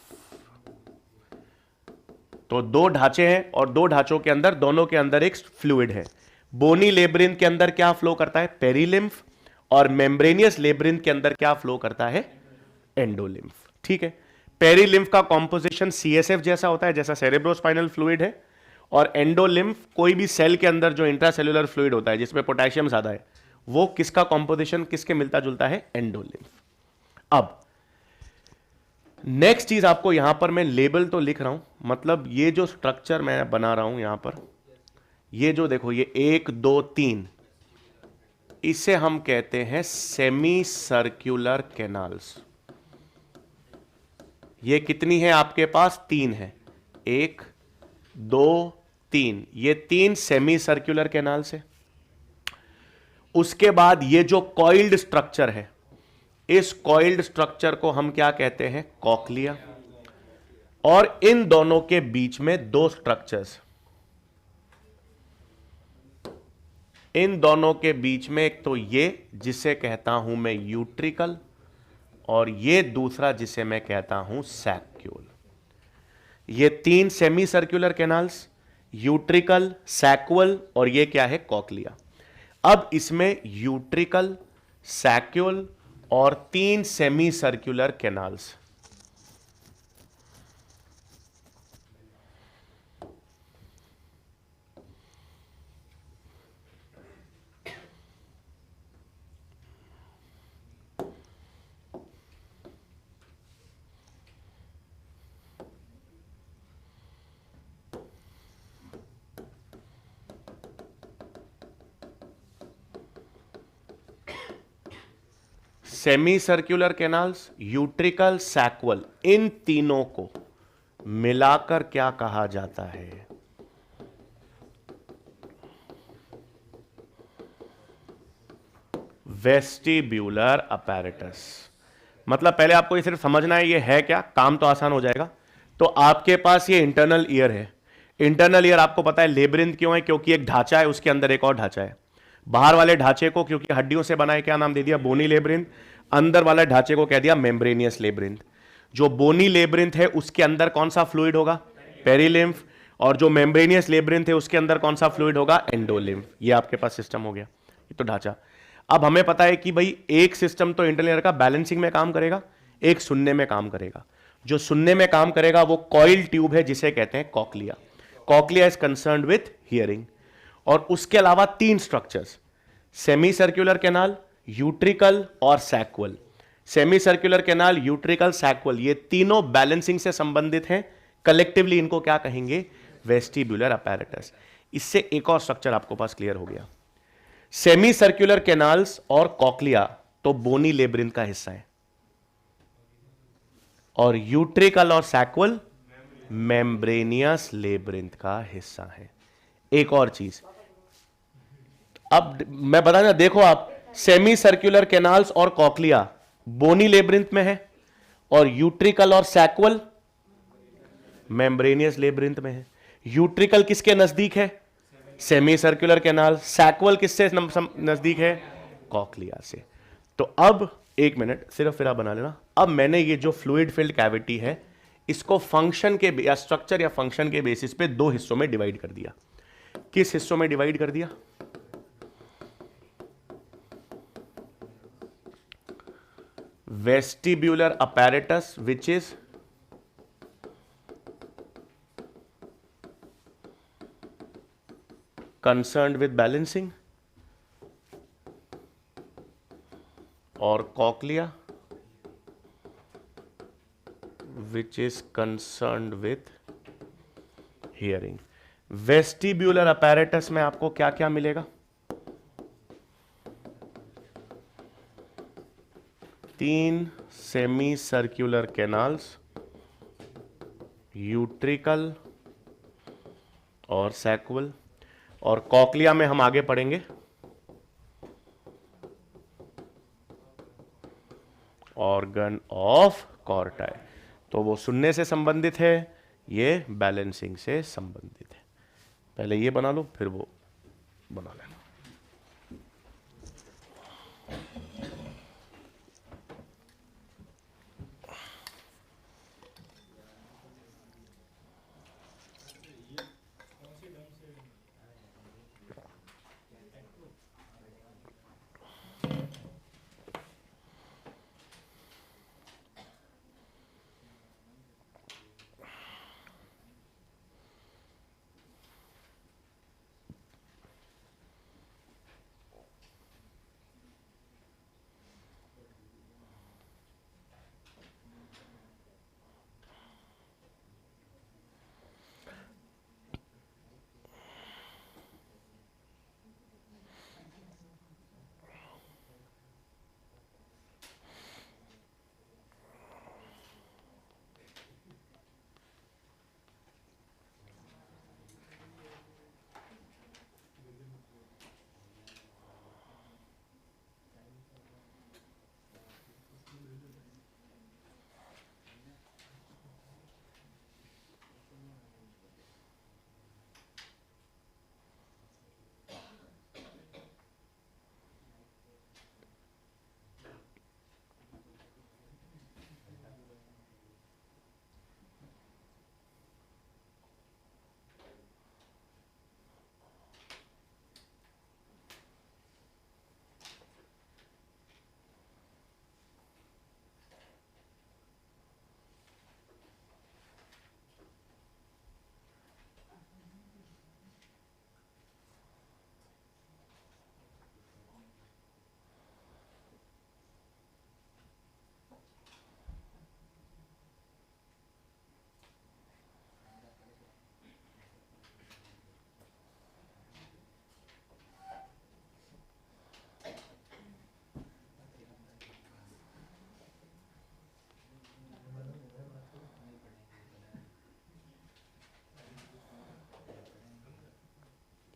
[SPEAKER 1] तो दो ढांचे हैं और दो ढांचों के अंदर दोनों के अंदर एक फ्लूइड है। बोनी लेब्रिंथ के अंदर क्या फ्लो करता है, पेरीलिम्फ, और मेम्ब्रेनियस लेब्रिंथ के अंदर क्या फ्लो करता है, एंडोलिम्फ, ठीक है। पेरीलिम्फ का कॉम्पोजिशन सीएसएफ जैसा होता है, जैसा सेरेब्रोस्पाइनल फ्लूइड है, और एंडोलिम्फ कोई भी सेल के अंदर जो इंट्रासेल्युलर फ्लूइड होता है जिसमें पोटेशियम ज्यादा है, वो किसका कॉम्पोजिशन किसके मिलता जुलता है, एंडोलिम्फ। अब नेक्स्ट चीज आपको यहां पर मैं लेबल तो लिख रहा हूं, मतलब ये जो स्ट्रक्चर मैं बना रहा हूं यहां पर, ये जो देखो ये 1 2 3, इसे हम कहते हैं सेमी सर्क्यूलर कैनाल्स। ये कितनी है आपके पास, 3 है, 1 2 3, ये 3 सेमी सर्क्यूलर कैनाल्स है। उसके बाद ये जो कॉइल्ड स्ट्रक्चर है, इस कॉइल्ड स्ट्रक्चर को हम क्या कहते हैं, कॉक्लिया। और इन दोनों के बीच में दो स्ट्रक्चर्स, इन दोनों के बीच में एक तो ये जिसे कहता हूं मैं यूट्रिकल, और ये दूसरा जिसे मैं कहता हूं सैक्यूल। ये 3 सेमी सर्क्यूलर कैनाल्स, यूट्रिकल, सैक्वल, और ये क्या है, कॉक्लिया। अब इसमें यूट्रिकल, सैक्यूल और 3 semicircular canals, semicircular canals, utricle, saccule, इन तीनों को मिलाकर क्या कहा जाता है, वेस्टिब्यूलर अपैरेटस। मतलब पहले आपको ये सिर्फ समझना है ये है क्या, काम तो आसान हो जाएगा। तो आपके पास ये इंटरनल ईयर है, इंटरनल ईयर आपको पता है लेब्रिंथ क्यों है, क्योंकि एक ढांचा है उसके अंदर एक और ढांचा है। बाहर वाले ढांचे को क्योंकि हड्डियों से बना है क्या नाम दे दिया, बोनी लेब्रिंथ। अंदर वाले ढांचे को कह दिया मेम्ब्रेनियस लेब्रिंथ। जो बोनी लेब्रिंथ है उसके अंदर कौन सा फ्लूइड होगा, पेरीलिम्फ, और जो मेम्ब्रेनियस लेब्रिंथ है उसके अंदर कौन सा फ्लूइड होगा, एंडोलिम्फ। ये आपके पास सिस्टम हो गया, ये तो ढांचा। अब हमें पता है कि भाई एक सिस्टम तो इंटरनल ईयर का बैलेंसिंग में काम करेगा, एक सुनने में काम करेगा। जो सुनने में काम करेगा वो कॉइल ट्यूब है जिसे कहते हैं cochlea. Cochlea is concerned with hearing. और उसके अलावा 3 structures, semi circular canal, utricle और सैक्वल। सेमी सर्क्यूलर कैनाल, यूट्रिकल, सैक्वल, ये तीनों बैलेंसिंग से संबंधित हैं। कलेक्टिवली इनको क्या कहेंगे, वेस्टिब्यूलर अपैरेटस। इससे एक और स्ट्रक्चर आपको पास क्लियर हो गया। सेमी सर्क्यूलर कैनाल्स और कॉक्लिया तो बोनी लेब्रिंथ का हिस्सा है, और यूट्रिकल और सैक्वल मेम्ब्रेनियस लेब्रिंथ का हिस्सा है। एक और चीज अब मैं बता दें, देखो आप सेमी सर्कुलर कैनाल्स और कॉकलिया बोनी लेब्रिंथ में है, और यूट्रिकल और सैक्वल मेम्ब्रेनियस लेब्रिंथ में है। यूट्रिकल किसके नजदीक है? Semi circular canal. सैक्वल किससे नजदीक है? कॉकलिया से। तो अब एक मिनट सिर्फ फिर आप बना लेना। अब मैंने ये जो फ्लूइड फिल्ड कैविटी है इसको फंक्शन के या स्ट्रक्चर या फंक्शन के बेसिस पे दो हिस्सों में डिवाइड कर दिया। किस हिस्सों में डिवाइड कर दिया? Vestibular apparatus which is concerned with balancing, और cochlea which is concerned with hearing. Vestibular apparatus में आपको क्या क्या मिलेगा? 3 सेमी सर्क्यूलर कैनाल्स, यूट्रिकल और सैक्वल, और कॉकलिया में हम आगे पढ़ेंगे ऑर्गन ऑफ कॉर्टाई। तो वो सुनने से संबंधित है, ये बैलेंसिंग से संबंधित है। पहले ये बना लो फिर वो बना लेना।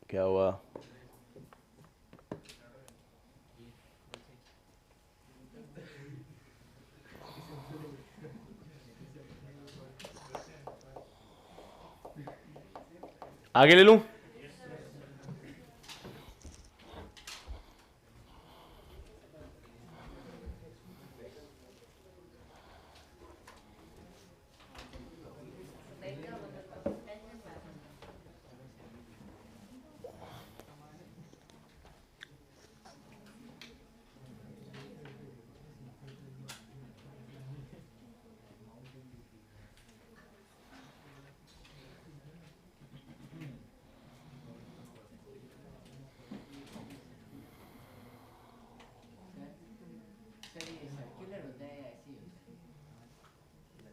[SPEAKER 1] क्या हुआ? आगे ले लूं?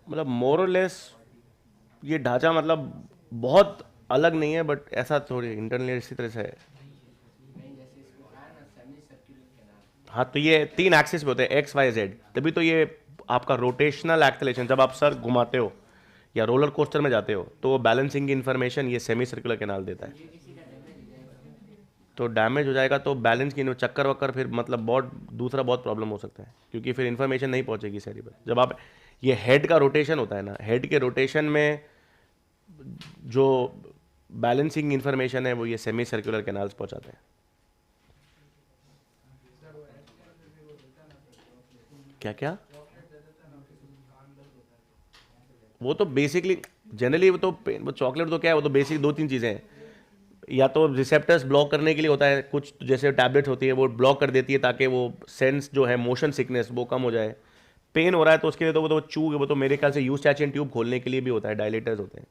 [SPEAKER 1] मतलब मोर और लेस ये ढांचा मतलब बहुत अलग नहीं है, बट ऐसा थोड़ी इंटरनली इसी तरह से है। हाँ, तो ये 3 एक्सिस पे होते हैं, एक्स वाई जेड, तभी तो ये आपका रोटेशनल एक्सेलेरेशन, जब आप सर घुमाते हो या रोलर कोस्टर में जाते हो तो वो बैलेंसिंग की इंफॉर्मेशन ये सेमी सर्कुलर कैनाल देता है। तो डैमेज हो जाएगा तो बैलेंस की चक्कर वक्कर फिर मतलब बहुत दूसरा बहुत प्रॉब्लम हो सकता है, क्योंकि फिर इन्फॉर्मेशन नहीं पहुंचेगी सेरिबल। जब आप ये हेड का रोटेशन होता है ना, हेड के रोटेशन में जो बैलेंसिंग इन्फॉर्मेशन है वो ये सेमी सर्कुलर कैनाल्स पहुंचाते हैं। क्या क्या? वो तो बेसिकली जनरली वो चॉकलेट तो क्या है, वो तो बेसिक दो तीन चीज़ें हैं। या तो रिसेप्टर्स ब्लॉक करने के लिए होता है, कुछ जैसे टैबलेट्स होती है वो ब्लॉक कर देती है ताकि वो सेंस जो है मोशन सिकनेस वो कम हो जाए। पेन हो रहा है तो उसके लिए तो वो तो मेरे ख्याल से यूस्टैचिन ट्यूब खोलने के लिए भी होता है, डायलेटर्स होते हैं।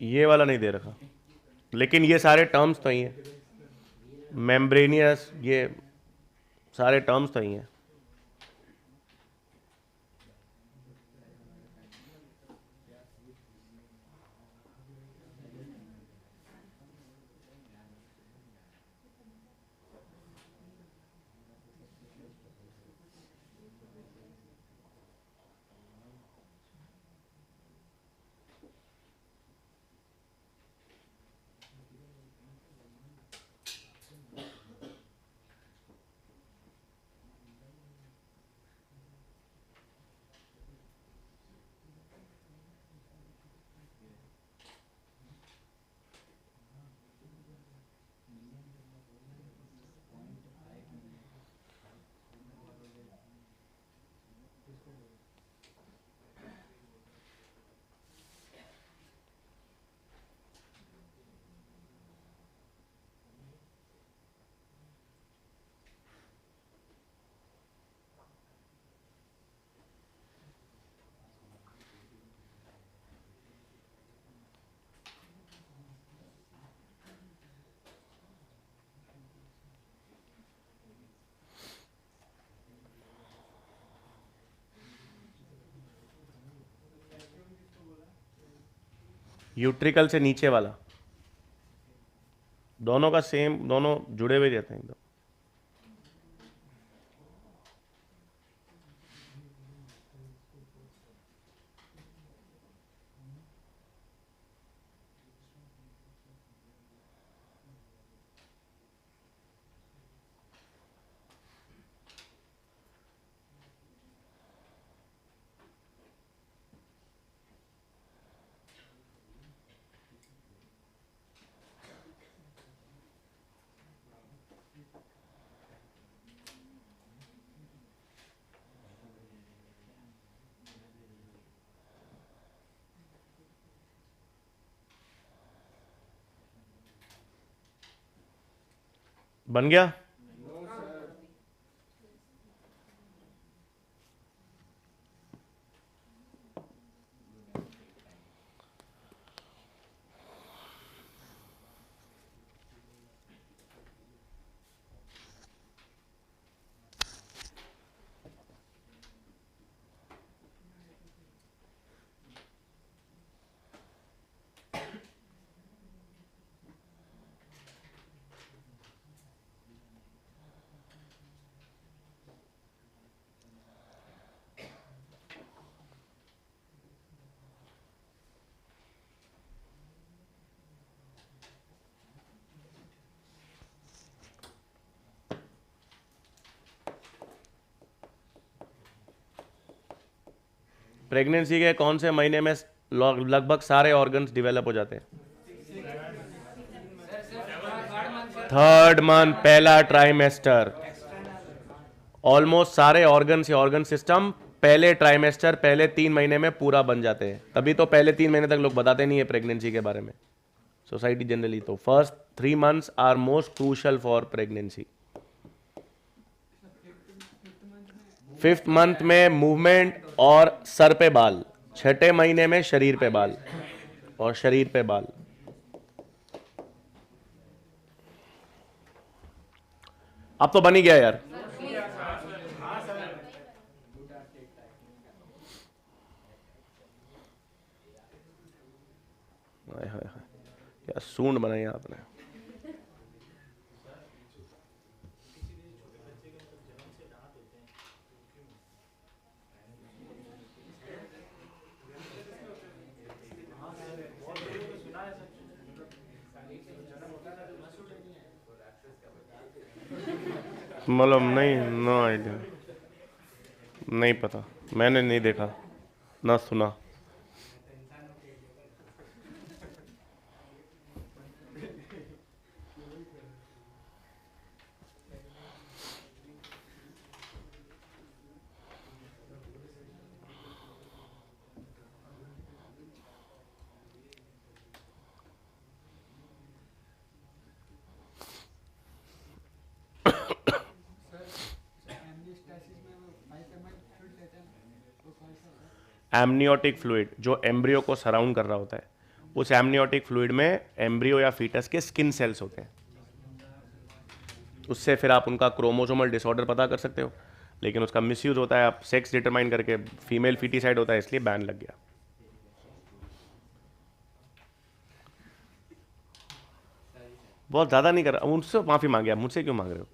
[SPEAKER 1] ये वाला नहीं दे रखा, लेकिन ये सारे टर्म्स तो ही हैं, मेम्ब्रेनियस, ये सारे टर्म्स तो ही हैं। यूट्रिकल से नीचे वाला, दोनों का सेम, दोनों जुड़े हुए रहते हैं एकदम। बन गया? प्रेगनेंसी के कौन से महीने में लगभग सारे ऑर्गन्स डेवलप हो जाते हैं? थर्ड मंथ, पहला ट्राइमेस्टर। ऑलमोस्ट सारे ऑर्गन्स या ऑर्गन सिस्टम पहले ट्राइमेस्टर, पहले 3 महीने में पूरा बन जाते हैं। तभी तो पहले 3 महीने तक लोग बताते नहीं है प्रेगनेंसी के बारे में। Society generally. तो first 3 months are most crucial for pregnancy. 5th month में मूवमेंट और सर पे बाल, 6ठे महीने में शरीर पे बाल और शरीर पे बाल। अब तो बन ही गया यार। हाय हाय हाय, क्या सूंड बनाई आपने। मतलब नहीं, नो आइडिया, नहीं पता, मैंने नहीं देखा ना सुना। एमनियोटिक फ्लूइड जो एम्ब्रियो को सराउंड कर रहा होता है, उस एमनियोटिक फ्लूइड में एम्ब्रियो या फीटस के स्किन सेल्स होते हैं। उससे फिर आप उनका क्रोमोसोमल डिसऑर्डर पता कर सकते हो, लेकिन उसका मिसयूज होता है, आप सेक्स डिटरमाइन करके, फीमेल फीटिसाइड होता है, इसलिए बैन लग गया। बहुत ज़्यादा नहीं कर रहा, उनसे माफ़ी मांगे, आप मुझसे क्यों मांग रहे हो।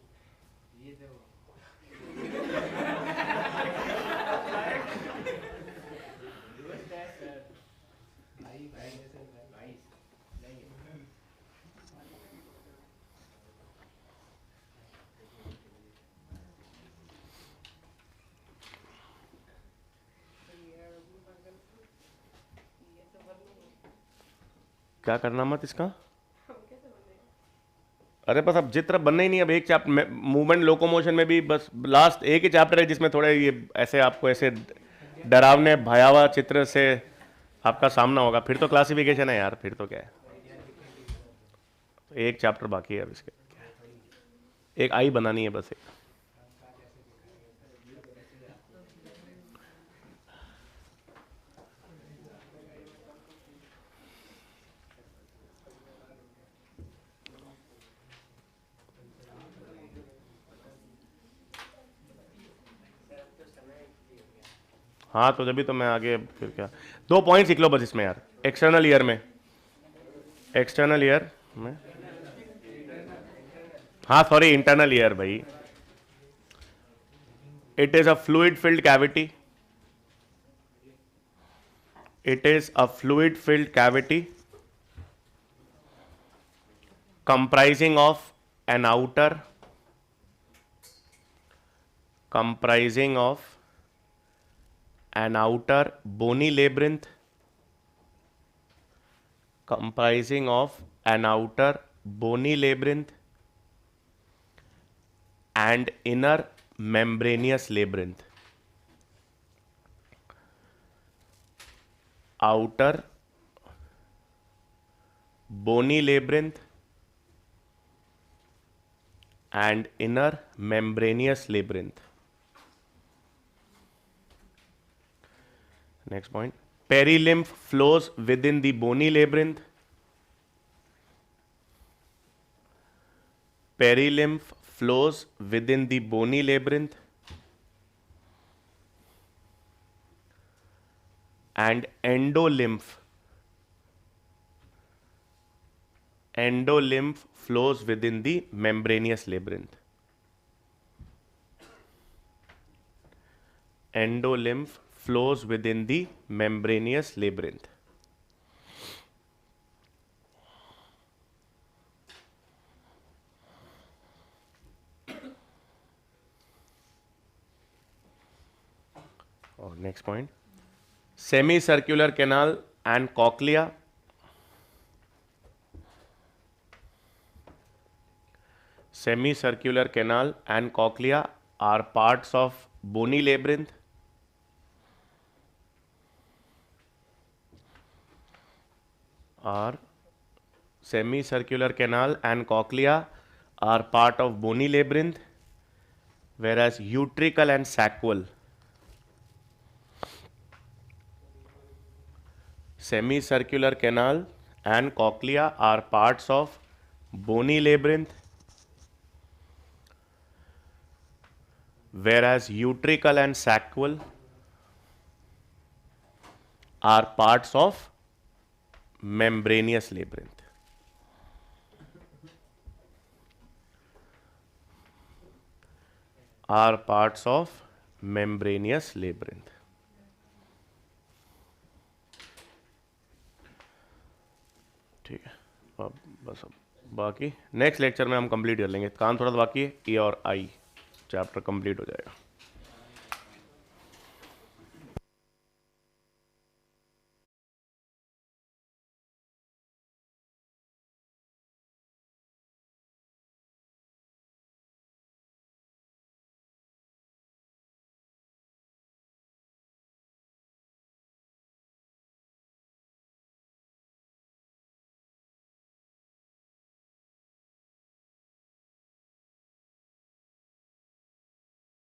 [SPEAKER 1] क्या करना मत इसका। अरे बस अब जितना बनना ही नहीं, अब एक चैप्टर मूवमेंट लोकोमोशन में भी बस लास्ट एक ही चैप्टर है जिसमें थोड़े ये ऐसे आपको ऐसे डरावने भयावह चित्र से आपका सामना होगा, फिर तो क्लासिफिकेशन है यार, फिर तो क्या है। तो एक चैप्टर बाकी है अब इसके, एक आई बनानी है बस एक। हाँ तो जब भी तो मैं आगे फिर क्या, 2 पॉइंट लिख लो बस इसमें यार। एक्सटर्नल ईयर में, एक्सटर्नल ईयर में, हाँ सॉरी इंटरनल ईयर भाई। It is a fluid filled cavity, it is a fluid filled cavity comprising of an outer bony labyrinth, comprising of an outer bony labyrinth and inner membranous labyrinth. Outer bony labyrinth and inner membranous labyrinth. Next point, perilymph flows within the bony labyrinth. Perilymph flows within the bony labyrinth and endolymph flows within the membranous labyrinth. Endolymph flows within the membranous labyrinth. और next point, semicircular canal and cochlea. Semicircular canal and cochlea are parts of bony labyrinth. Are semicircular canal and cochlea are part of bony labyrinth, whereas utricle and saccule, semicircular canal and cochlea are parts of bony labyrinth, whereas utricle and saccule are parts of membranous labyrinth. Are parts of membranous labyrinth. ठीक है, अब बस अब बाकी next lecture में हम complete कर लेंगे। काम थोड़ा सा बाकी है, ई और आई चैप्टर कंप्लीट हो जाएगा।